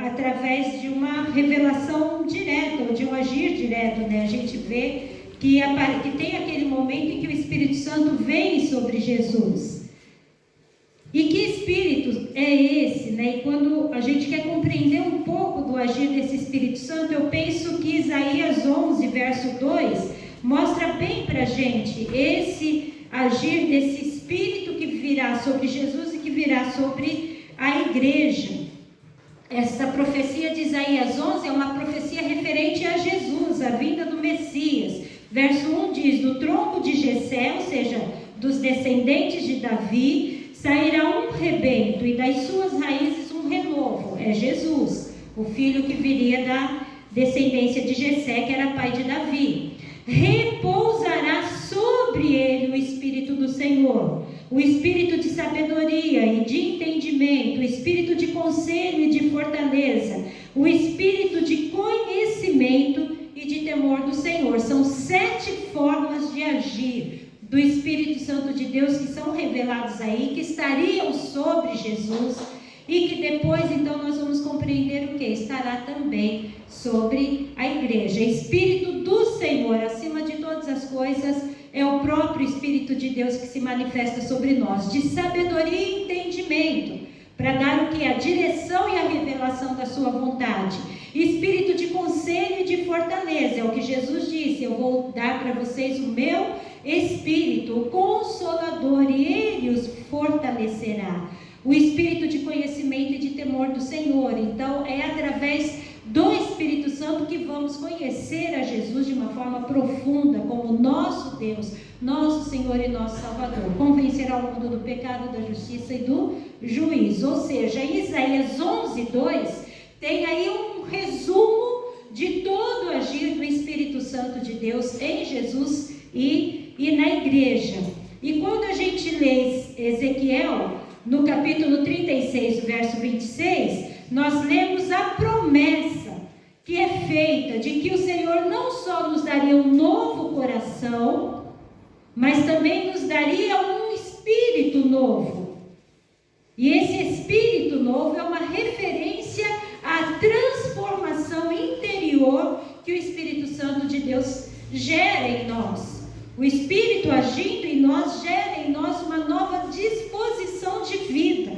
através de uma revelação direta, ou de um agir direto, A gente vê que tem aquele momento em que o Espírito Santo vem sobre Jesus. E que Espírito é esse, E quando a gente quer compreender um pouco do agir desse Espírito Santo, eu penso que Isaías 11, verso 2, mostra bem para a gente esse agir desse Espírito que virá sobre Jesus e que virá sobre a igreja. Essa profecia de Isaías 11 é uma profecia referente a Jesus, a vinda do Messias. Verso 1 diz: do tronco de Jessé, ou seja, dos descendentes de Davi, sairá um rebento, e das suas raízes um renovo. É Jesus, o filho que viria da descendência de Jessé, que era pai de Davi. Repousará sobre ele o Espírito do Senhor, o Espírito de sabedoria e de entendimento, o Espírito de conselho e de fortaleza, o Espírito de conhecimento e de temor do Senhor. São 7 sobre Jesus e que depois então nós vamos compreender o que? Estará também sobre a igreja. Espírito do Senhor, acima de todas as coisas, é o próprio Espírito de Deus que se manifesta sobre nós, de sabedoria e entendimento, para dar o que? A direção e a revelação da sua vontade. Espírito de conselho e de fortaleza, é o que Jesus disse: eu vou dar para vocês o meu Espírito, o Consolador, e Ele os fortalecerá. O Espírito de conhecimento e de temor do Senhor. Então é através do Espírito Santo que vamos conhecer a Jesus de uma forma profunda, como nosso Deus, nosso Senhor e nosso Salvador. Convencerá o mundo do pecado, da justiça e do juízo. Ou seja, em Isaías 11:2 tem aí um resumo de todo o agir do Espírito Santo de Deus em Jesus e na igreja. E quando a gente lê Ezequiel, no capítulo 36, verso 26, nós lemos a promessa que é feita de que o Senhor não só nos daria um novo coração, mas também nos daria um espírito novo. E esse espírito novo é uma referência à transformação interior que o Espírito Santo de Deus gera em nós. O Espírito agindo em nós gera em nós uma nova disposição de vida.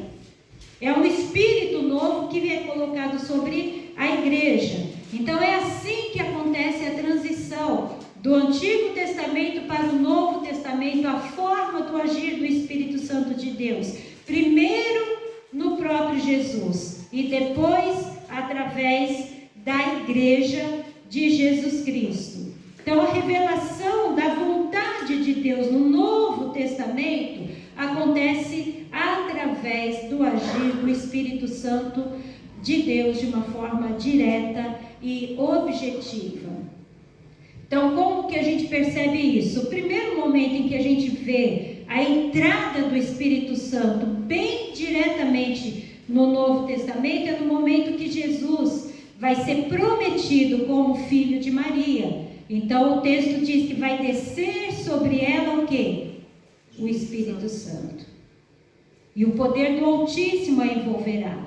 É um Espírito novo que é colocado sobre a igreja. Então é assim que acontece a transição do Antigo Testamento para o Novo Testamento, a forma do agir do Espírito Santo de Deus. Primeiro no próprio Jesus e depois através da igreja de Jesus Cristo. Então a revelação da vontade de Deus no Novo Testamento acontece através do agir do Espírito Santo de Deus de uma forma direta e objetiva. Então, como que a gente percebe isso? O primeiro momento em que a gente vê a entrada do Espírito Santo bem diretamente no Novo Testamento é no momento que Jesus vai ser prometido como filho de Maria. Então o texto diz que vai descer sobre ela o quê? O Espírito Santo. E o poder do Altíssimo a envolverá.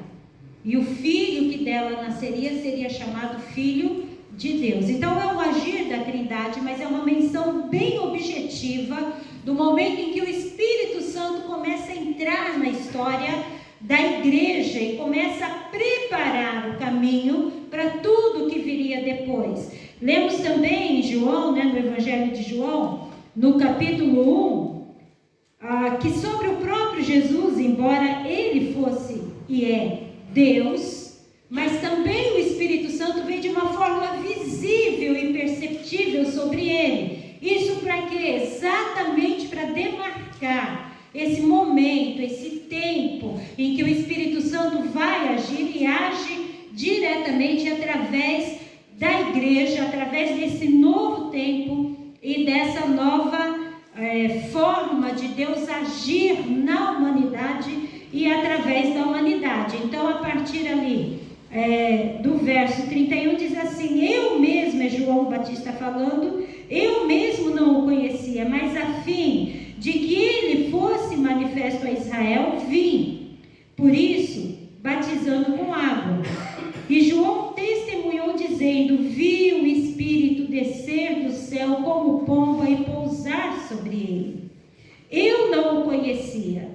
E o filho que dela nasceria seria chamado Filho de Deus. Então é o agir da Trindade, mas é uma menção bem objetiva do momento em que o Espírito Santo começa a entrar na história da igreja e começa a preparar o caminho para tudo que viria depois. Lemos também em João, no Evangelho de João, no capítulo 1, que sobre o próprio Jesus, embora ele fosse e é Deus, mas também o Espírito Santo vem de uma forma visível e perceptível sobre ele. Isso para quê? Exatamente para demarcar esse momento, esse tempo em que o Espírito Santo vai agir e age diretamente através da igreja, através desse novo tempo e dessa nova forma de Deus agir na humanidade e através da humanidade. Então, a partir ali do verso 31 diz assim: eu mesmo, é João Batista falando, eu mesmo não o conhecia, mas a fim de que ele fosse manifesto a Israel, vim, por isso, batizando com água. E João testemunhou dizendo: vi o Espírito descer do céu como pomba e pousar sobre ele. Eu não o conhecia.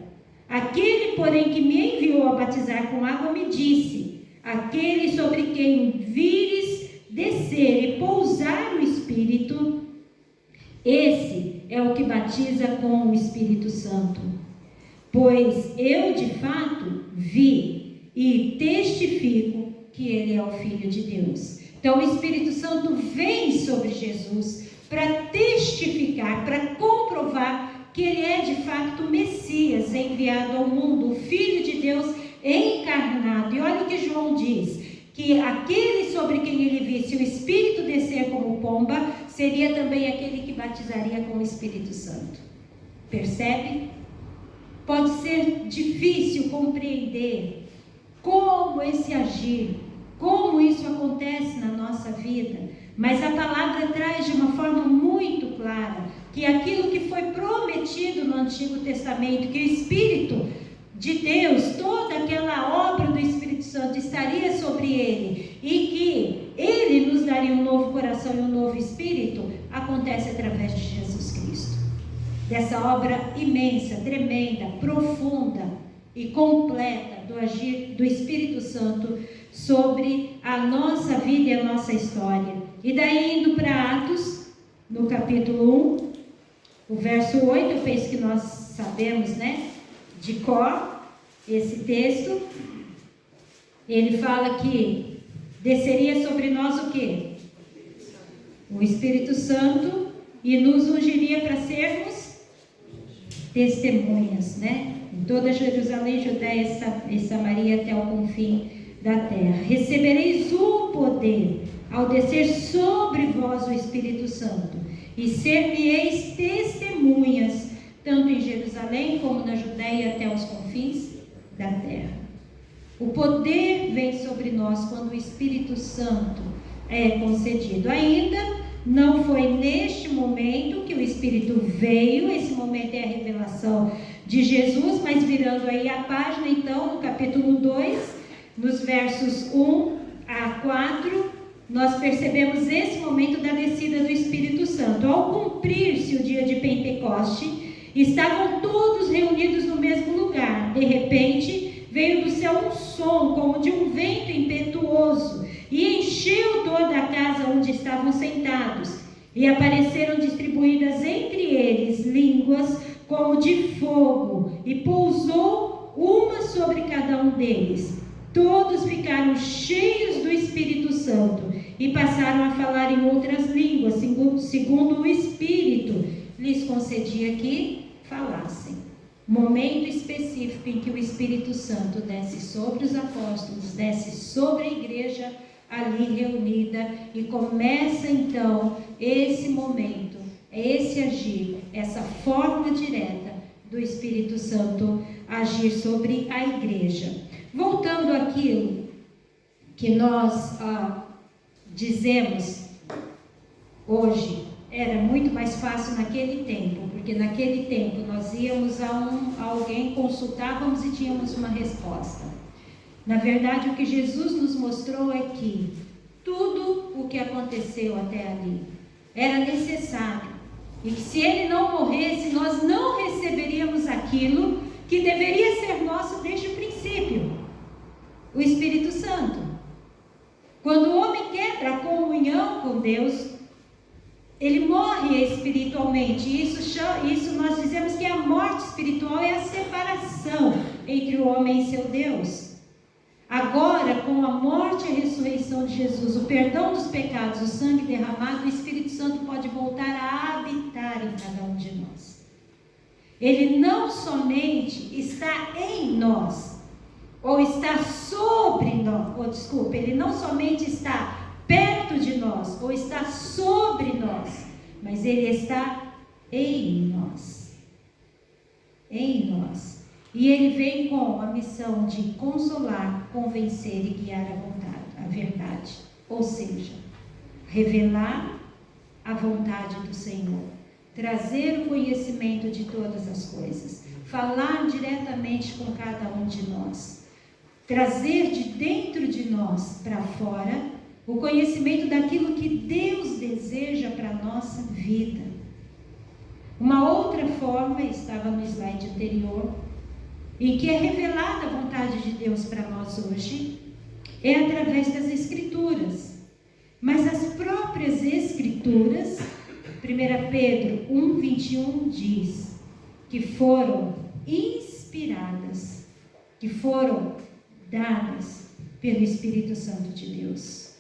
Aquele, porém, que me enviou a batizar com água me disse: aquele sobre quem vires descer e pousar o Espírito, esse é o que batiza com o Espírito Santo. Pois eu, de fato, vi e testifico que ele é o Filho de Deus. Então o Espírito Santo vem sobre Jesus para testificar, para comprovar que ele é de fato o Messias enviado ao mundo, o Filho de Deus encarnado. E olha o que João diz: que aquele sobre quem ele visse o Espírito descer como pomba seria também aquele que batizaria com o Espírito Santo. Percebe? Pode ser difícil compreender como esse agir, como isso acontece na nossa vida, mas a palavra traz de uma forma muito clara que aquilo que foi prometido no Antigo Testamento, que o Espírito de Deus, toda aquela obra do Espírito Santo estaria sobre ele, e que ele nos daria um novo coração e um novo espírito, acontece através de Jesus Cristo. Dessa obra imensa, tremenda, profunda e completa do agir do Espírito Santo sobre a nossa vida e a nossa história. E daí indo para Atos, no capítulo 1, o verso 8, eu penso que nós sabemos, né, de cor, esse texto. Ele fala que desceria sobre nós o quê? O Espírito Santo, e nos ungiria para sermos testemunhas, né? Em toda Jerusalém, Judéia e Samaria até o confim da terra. Recebereis o poder ao descer sobre vós o Espírito Santo, e ser-me-eis testemunhas, tanto em Jerusalém como na Judéia até os confins da terra. O poder vem sobre nós quando o Espírito Santo é concedido. Ainda não foi neste momento que o Espírito veio, esse momento é a revelação de Jesus, mas virando aí a página, então, no capítulo 2, nos versos 1 a 4, nós percebemos esse momento da descida do Espírito Santo. Ao cumprir-se o dia de Pentecoste, estavam todos reunidos no mesmo lugar. De repente, veio do céu um som como de um vento impetuoso e encheu toda a casa onde estavam sentados. E apareceram distribuídas entre eles línguas como de fogo, e pousou uma sobre cada um deles. Todos ficaram cheios do Espírito Santo e passaram a falar em outras línguas, segundo o Espírito lhes concedia que falassem. Momento específico em que o Espírito Santo desce sobre os apóstolos, desce sobre a igreja ali reunida, e começa então esse momento, esse agir, essa forma direta do Espírito Santo agir sobre a igreja. Voltando àquilo que nós dizemos hoje, era muito mais fácil naquele tempo, porque naquele tempo nós íamos a alguém, consultávamos e tínhamos uma resposta. Na verdade, o que Jesus nos mostrou é que tudo o que aconteceu até ali era necessário, e que se ele não morresse, nós não receberíamos aquilo que deveria ser nosso desde o princípio, o Espírito Santo. Quando o homem quebra a comunhão com Deus, ele morre espiritualmente. Isso nós dizemos que a morte espiritual é a separação entre o homem e seu Deus. Agora, com a morte e a ressurreição de Jesus, o perdão dos pecados, o sangue derramado, o Espírito Santo pode voltar a habitar em cada um de nós. Ele não somente está em nós, ou está sobre nós, ele não somente está perto de nós, ou está sobre nós, mas ele está em nós. Em nós. E ele vem com a missão de consolar, convencer e guiar a verdade. Ou seja, revelar a vontade do Senhor, trazer o conhecimento de todas as coisas, falar diretamente com cada um de nós, trazer de dentro de nós para fora o conhecimento daquilo que Deus deseja para a nossa vida. Uma outra forma, estava no slide anterior, em que é revelada a vontade de Deus para nós hoje, é através das Escrituras. Mas as próprias Escrituras, 1 Pedro 1,21 diz que foram inspiradas, que foram dadas pelo Espírito Santo de Deus.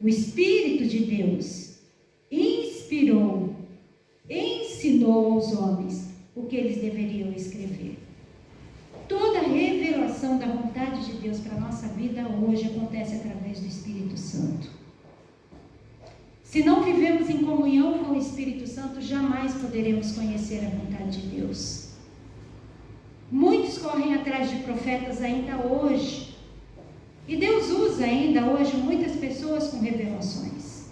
O Espírito de Deus inspirou, ensinou aos homens o que eles deveriam escrever. Toda a revelação da vontade de Deus para a nossa vida hoje acontece através do Espírito Santo. Se não vivemos em comunhão com o Espírito Santo, jamais poderemos conhecer a vontade de Deus. Muitos correm atrás de profetas ainda hoje, e Deus usa ainda hoje muitas pessoas com revelações.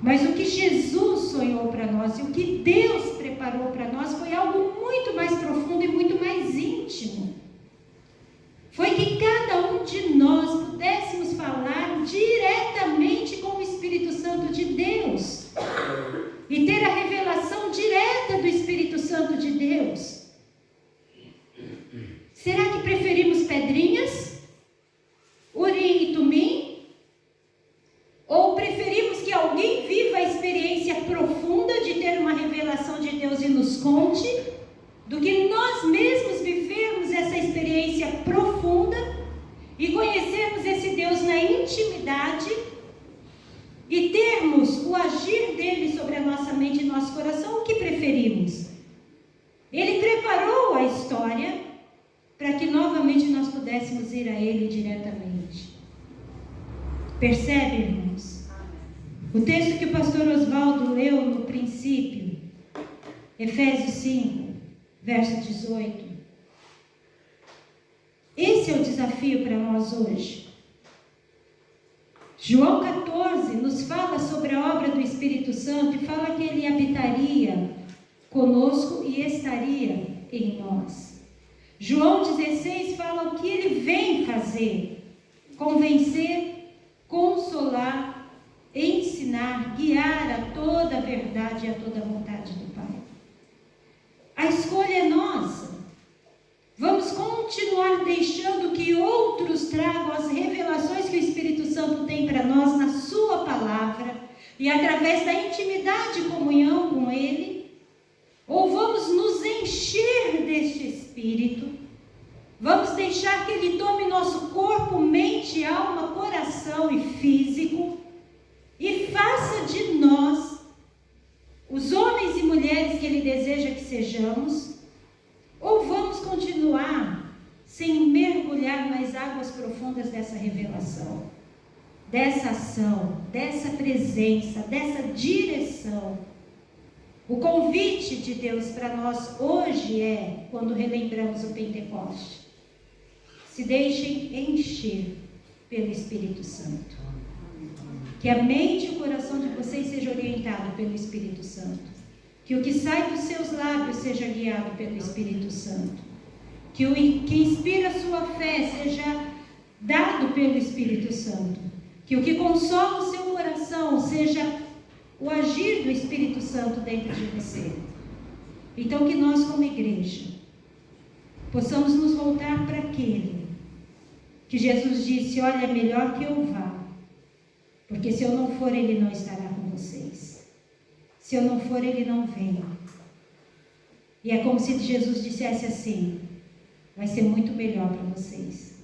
Mas o que Jesus sonhou para nós e o que Deus preparou preparou para nós foi algo muito mais profundo e muito mais íntimo. Foi que cada um de nós pudéssemos falar diretamente com o Espírito Santo de Deus e ter a revelação direta do Espírito Santo de Deus. Será que preferimos pedrinhas, urim e tumim? Ou preferimos que alguém viva a experiência profunda de ter uma revelação de Deus e nos conte, do que nós mesmos vivermos essa experiência profunda e conhecermos esse Deus na intimidade e termos o agir dele sobre a nossa mente e nosso coração? O que preferimos? Ele preparou a história para que novamente nós pudéssemos ir a ele diretamente. Percebe, irmãos? O texto que o pastor Oswaldo leu no princípio, Efésios 5, verso 18. Esse é o desafio para nós hoje. João 14 nos fala sobre a obra do Espírito Santo e fala que ele habitaria conosco e estaria em nós. João 16 fala o que ele vem fazer: convencer, consolar, ensinar, guiar a toda a verdade e a toda a vontade do Pai. A escolha é nossa. Vamos continuar deixando que outros tragam as revelações que o Espírito Santo tem para nós na sua palavra e através da intimidade e comunhão com Ele? Ou vamos nos encher deste Espírito? Vamos deixar que Ele tome nosso corpo, mente, alma, coração e físico e faça de nós os homens e mulheres que Ele deseja que sejamos? Ou vamos continuar sem mergulhar nas águas profundas dessa revelação, dessa ação, dessa presença, dessa direção? O convite de Deus para nós hoje é, quando relembramos o Pentecoste: se deixem encher pelo Espírito Santo. Que a mente e o coração de vocês seja orientado pelo Espírito Santo. Que o que sai dos seus lábios seja guiado pelo Espírito Santo. Que o que inspira a sua fé seja dado pelo Espírito Santo. Que o que consola o seu coração seja o agir do Espírito Santo dentro de você. Então que nós, como igreja, possamos nos voltar para aquele que Jesus disse: olha, é melhor que eu vá, porque se eu não for, Ele não estará com vocês. Se eu não for, Ele não vem. E é como se Jesus dissesse assim: vai ser muito melhor para vocês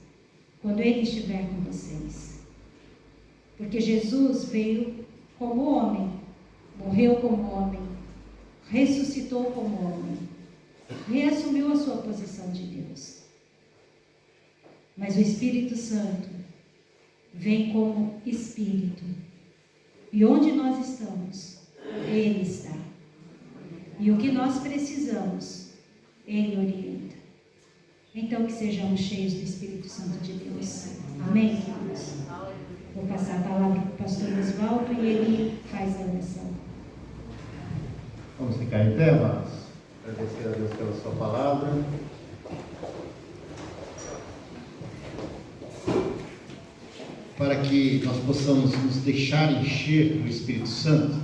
quando Ele estiver com vocês. Porque Jesus veio como homem, morreu como homem, ressuscitou como homem, reassumiu a sua posição de Deus. Mas o Espírito Santo vem como Espírito. E onde nós estamos, Ele está. E o que nós precisamos, Ele orienta. Então que sejamos cheios do Espírito Santo de Deus. Amém, irmãos? Vou passar a palavra para o pastor Oswaldo e ele faz a oração. Vamos ficar em pé, amados. Agradecer a Deus pela sua palavra. Para que nós possamos nos deixar encher do Espírito Santo,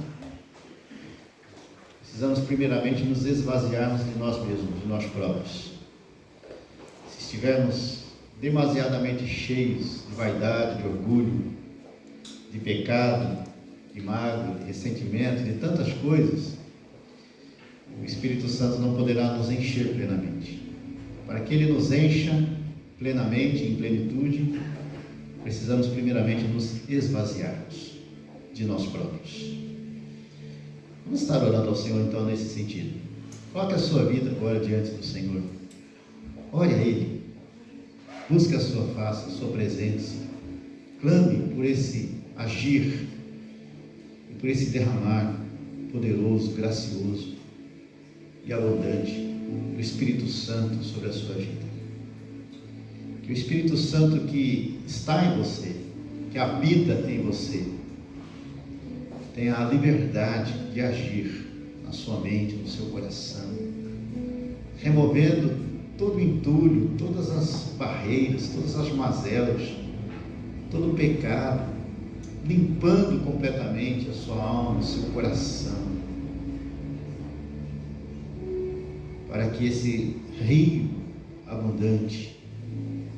precisamos primeiramente nos esvaziarmos de nós mesmos, de nós próprios. Se estivermos demasiadamente cheios de vaidade, de orgulho, de pecado, de mágoa, de ressentimento, de tantas coisas, o Espírito Santo não poderá nos encher plenamente. Para que Ele nos encha plenamente, em plenitude, precisamos primeiramente nos esvaziarmos de nós próprios. Vamos estar orando ao Senhor então nesse sentido. Coloque a sua vida agora diante do Senhor. Ore a Ele. Busque a sua face, a sua presença. Clame por esse agir e por esse derramar poderoso, gracioso e abundante do Espírito Santo sobre a sua vida. Que o Espírito Santo que está em você, que habita em você, tenha a liberdade de agir na sua mente, no seu coração, removendo todo o entulho, todas as barreiras, todas as mazelas, todo o pecado, limpando completamente a sua alma, o seu coração, para que esse rio abundante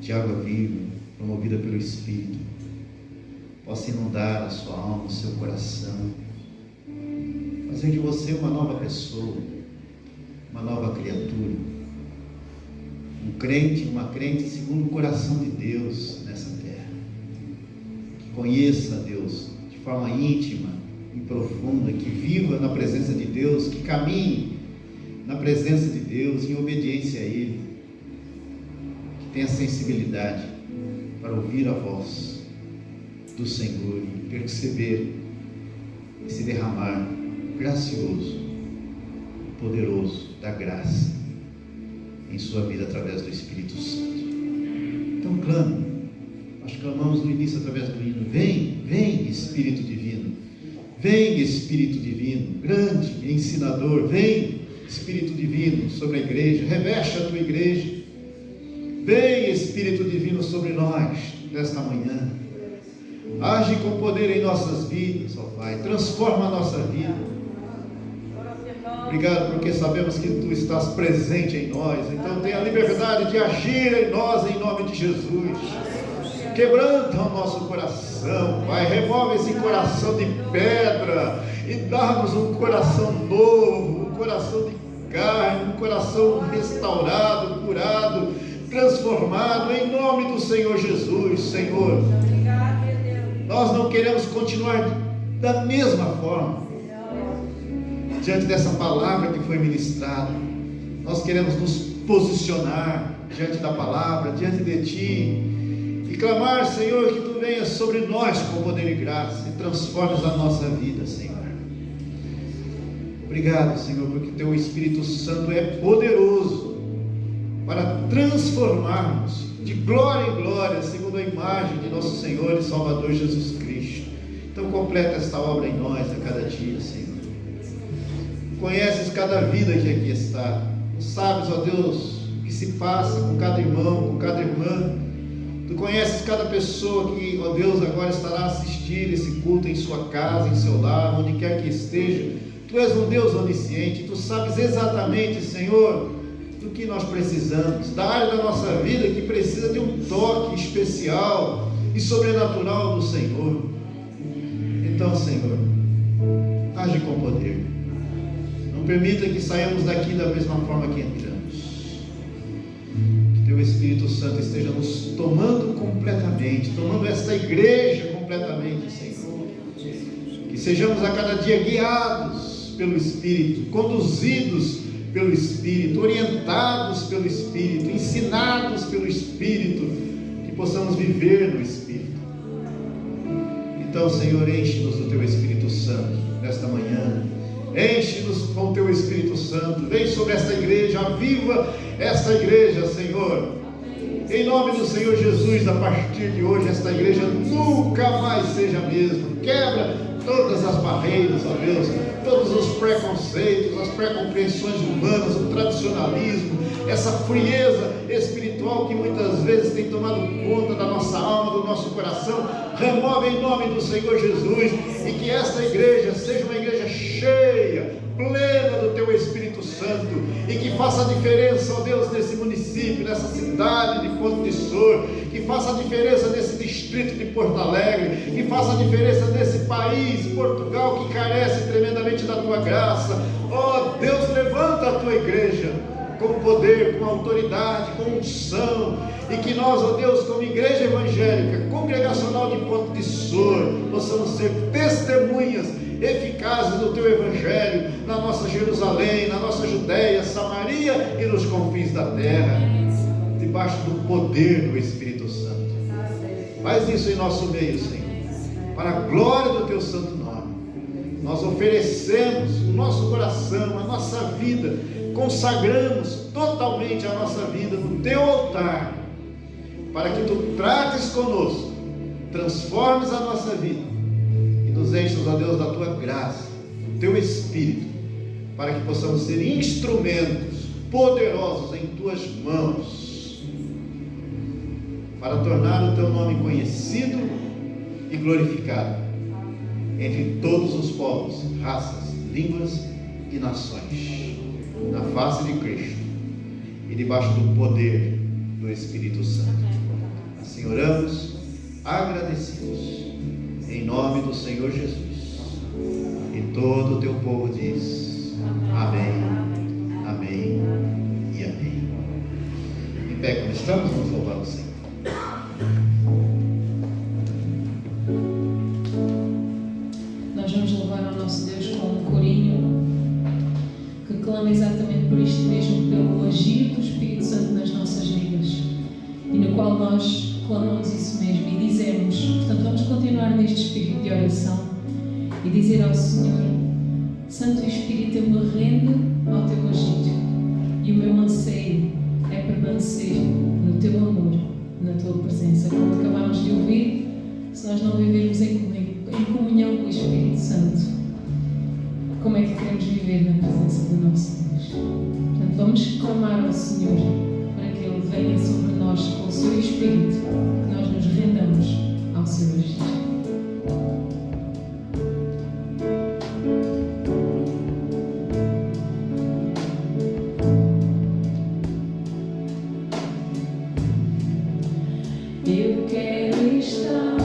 de água viva, promovida pelo Espírito, possa inundar a sua alma, o seu coração, fazer de você uma nova pessoa, uma nova criatura, uma crente segundo o coração de Deus nessa terra, que conheça a Deus de forma íntima e profunda, que viva na presença de Deus, que caminhe na presença de Deus, em obediência a Ele, que tenha sensibilidade para ouvir a voz do Senhor e perceber esse derramar gracioso, poderoso da graça em sua vida através do Espírito Santo. Então clame, nós clamamos no início através do hino: vem, vem Espírito Divino, vem Espírito Divino, grande ensinador, vem Espírito Divino sobre a igreja, reveste a tua igreja, vem Espírito Divino sobre nós nesta manhã, age com poder em nossas vidas, ó Pai, transforma a nossa vida. Obrigado porque sabemos que Tu estás presente em nós, então tenha a liberdade de agir em nós em nome de Jesus. Quebranta o nosso coração, Pai, remove esse coração de pedra e dá-nos um coração novo, um coração de carne, um coração restaurado, curado, transformado em nome do Senhor Jesus. Senhor, nós não queremos continuar da mesma forma diante dessa palavra que foi ministrada. Nós queremos nos posicionar diante da palavra, diante de Ti, e clamar, Senhor, que Tu venhas sobre nós com poder e graça e transformes a nossa vida, Senhor. Obrigado, Senhor, porque Teu Espírito Santo é poderoso para transformarmos de glória em glória, segundo a imagem de nosso Senhor e Salvador Jesus Cristo. Então completa esta obra em nós a cada dia, Senhor. Conheces cada vida que aqui está, Tu sabes, ó Deus, o que se passa com cada irmão, com cada irmã. Tu conheces cada pessoa que, ó Deus, agora estará a assistir esse culto em sua casa, em seu lar, onde quer que esteja. Tu és um Deus onisciente, Tu sabes exatamente, Senhor, do que nós precisamos, da área da nossa vida que precisa de um toque especial e sobrenatural do Senhor. Então, Senhor, age com poder. Não permita que saiamos daqui da mesma forma que entramos. Que Teu Espírito Santo esteja nos tomando completamente, tomando esta igreja completamente, Senhor. Que sejamos a cada dia guiados pelo Espírito, conduzidos pelo Espírito, orientados pelo Espírito, ensinados pelo Espírito, que possamos viver no Espírito. Então, Senhor, enche-nos do Teu Espírito Santo nesta manhã. Enche-nos com o Teu Espírito Santo. Vem sobre esta igreja, aviva esta igreja, Senhor. Em nome do Senhor Jesus, a partir de hoje, esta igreja nunca mais seja a mesma. Quebra todas as barreiras, ó Deus, todos os preconceitos, as pré-compreensões humanas, o tradicionalismo, essa frieza espiritual que muitas vezes tem tomado conta da nossa alma, do nosso coração. Remove em nome do Senhor Jesus, e que esta igreja seja uma igreja cheia, plena do Teu Espírito Santo, e que faça a diferença, ó Deus, nesse município, nessa cidade de Ponte de Sor, que faça a diferença nesse distrito de Porto Alegre, que faça a diferença nesse país, Portugal, que carece tremendamente da Tua graça. Ó Deus, levanta a Tua igreja com poder, com autoridade, com unção, e que nós, ó Deus, como igreja evangélica, congregacional de Ponte de Sor, possamos ser testemunhas eficazes do Teu Evangelho na nossa Jerusalém, na nossa Judéia, Samaria e nos confins da terra, debaixo do poder do Espírito Santo. Faz isso em nosso meio, Senhor, para a glória do Teu santo nome. Nós oferecemos o nosso coração, a nossa vida, consagramos totalmente a nossa vida no Teu altar, para que Tu trates conosco, transformes a nossa vida e nos enches, ó Deus, da Tua graça, do Teu Espírito, para que possamos ser instrumentos poderosos em tuas mãos, para tornar o teu nome conhecido e glorificado entre todos os povos, raças, línguas e nações, na face de Cristo e debaixo do poder do Espírito Santo. Assim oramos, agradecidos, em nome do Senhor Jesus. E todo o teu povo diz: amém, amém e amém. Em pé como estamos, vamos louvar o Senhor. Nós vamos louvar ao nosso Deus com um corinho que clama exatamente por isto mesmo, pelo agir do Espírito Santo nas nossas vidas, e no qual nós clamamos isso mesmo e dizemos. Portanto, vamos continuar neste espírito de oração e dizer ao Senhor: Santo Espírito, eu me rendo ao teu agir, e o meu anseio é permanecer no teu amor, na tua presença. Como acabámos de ouvir, se nós não vivermos em comunhão com o Espírito Santo, como é que queremos viver na presença do nosso Deus? Portanto, vamos clamar ao Senhor para que Ele venha sobre nós com o seu Espírito, que nós nos rendamos ao seu agir. Eu quero estar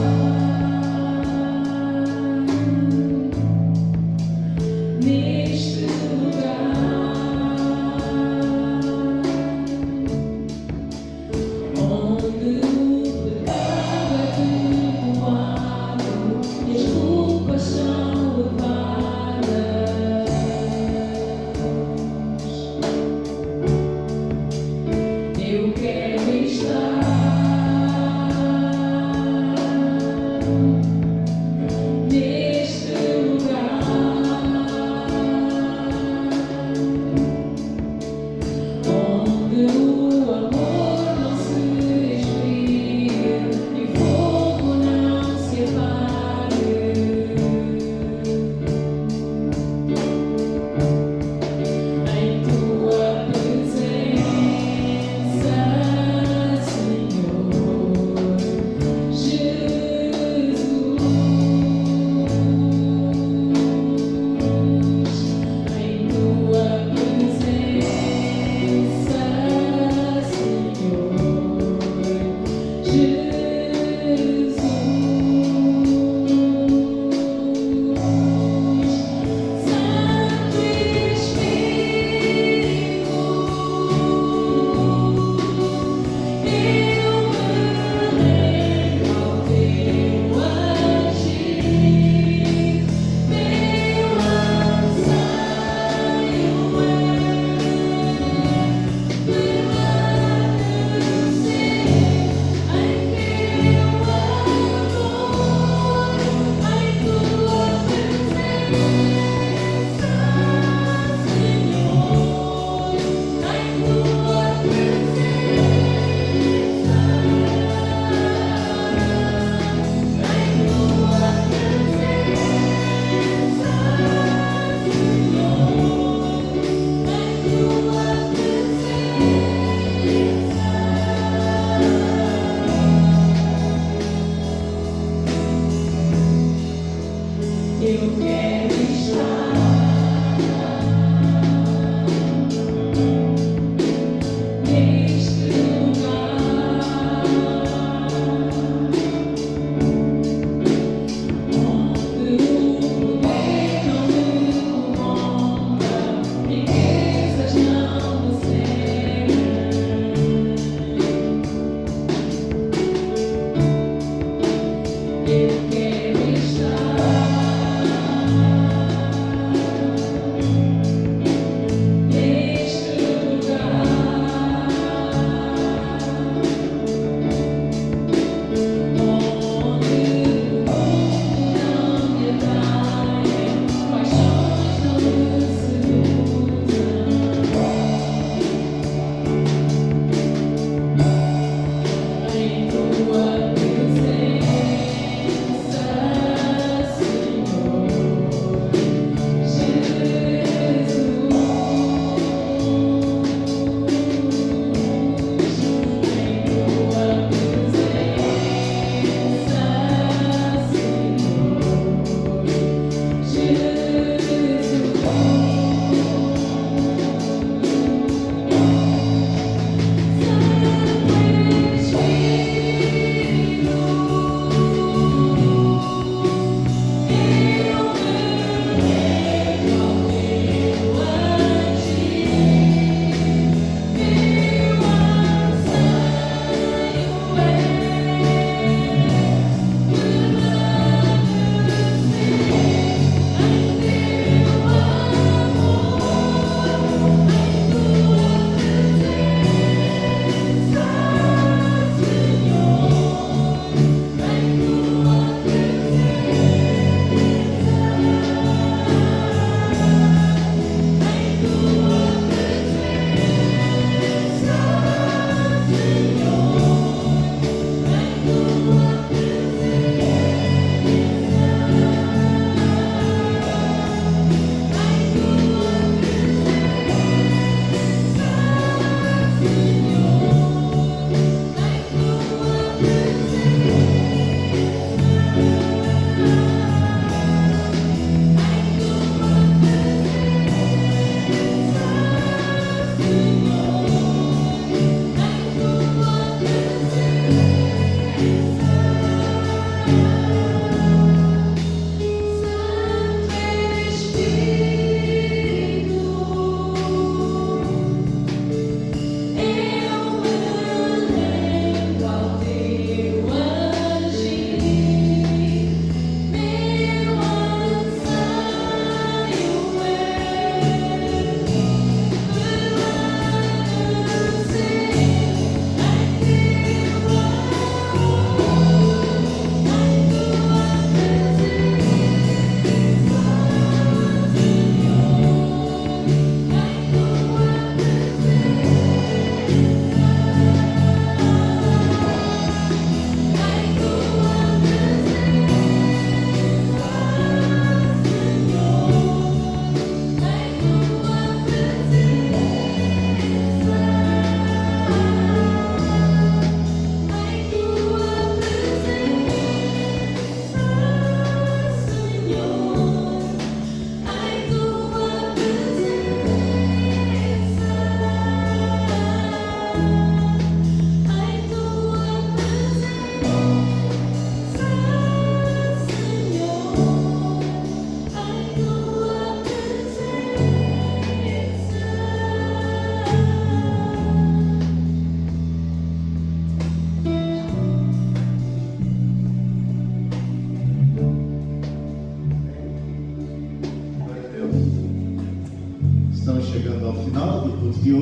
neste lugar, onde o pecado é perdoado e as culpas são levadas. Eu quero estar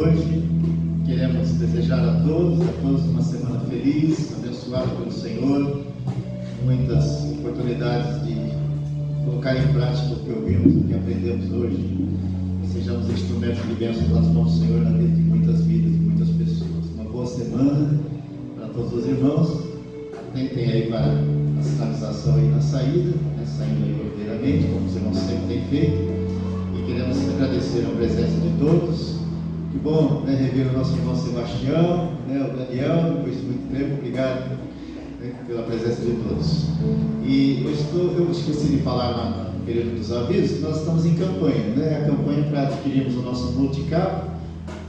hoje. Queremos desejar a todos uma semana feliz, abençoada pelo Senhor, muitas oportunidades de colocar em prática o que ouvimos, o que aprendemos hoje. Sejamos instrumentos de bênção nas mãos do Senhor na vida de muitas vidas, de muitas pessoas. Uma boa semana para todos os irmãos. Tentem aí para a sinalização aí na saída, né, saindo aí ordeiramente, como os irmãos sempre têm feito. E queremos agradecer a presença de todos. Que bom, né, rever o nosso irmão Sebastião, né, o Daniel, depois de muito tempo. Obrigado, né, pela presença de todos. E eu esqueci de falar no período dos avisos que nós estamos em campanha, né? A campanha para adquirirmos o nosso multicabo.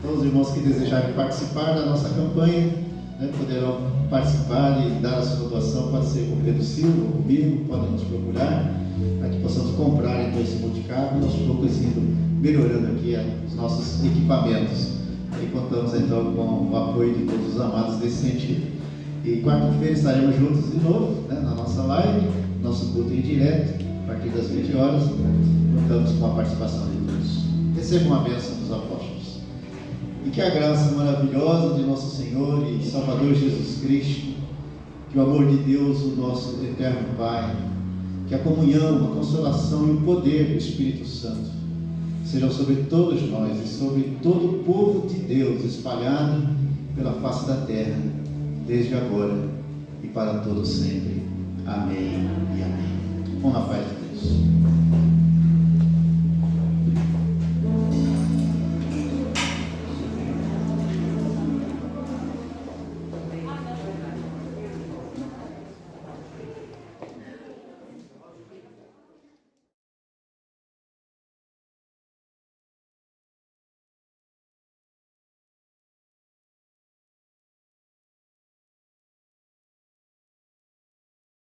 Todos os irmãos que desejarem participar da nossa campanha, né, poderão participar e dar a sua doação. Pode ser com o Pedro Silva ou comigo, podem nos procurar, para que possamos comprar então esse multicabo e aos poucos indo melhorando aqui os nossos equipamentos. E contamos então com o apoio de todos os amados nesse sentido. E quarta-feira estaremos juntos de novo, né, na nossa live, nosso culto em direto, a partir das 20 horas. Contamos com a participação de todos. Recebam a bênção dos apóstolos. E que a graça maravilhosa de nosso Senhor e Salvador Jesus Cristo, que o amor de Deus, o nosso eterno Pai, que a comunhão, a consolação e o poder do Espírito Santo sejam sobre todos nós e sobre todo o povo de Deus espalhado pela face da terra, desde agora e para todos sempre. Amém e amém. Com a paz de Deus.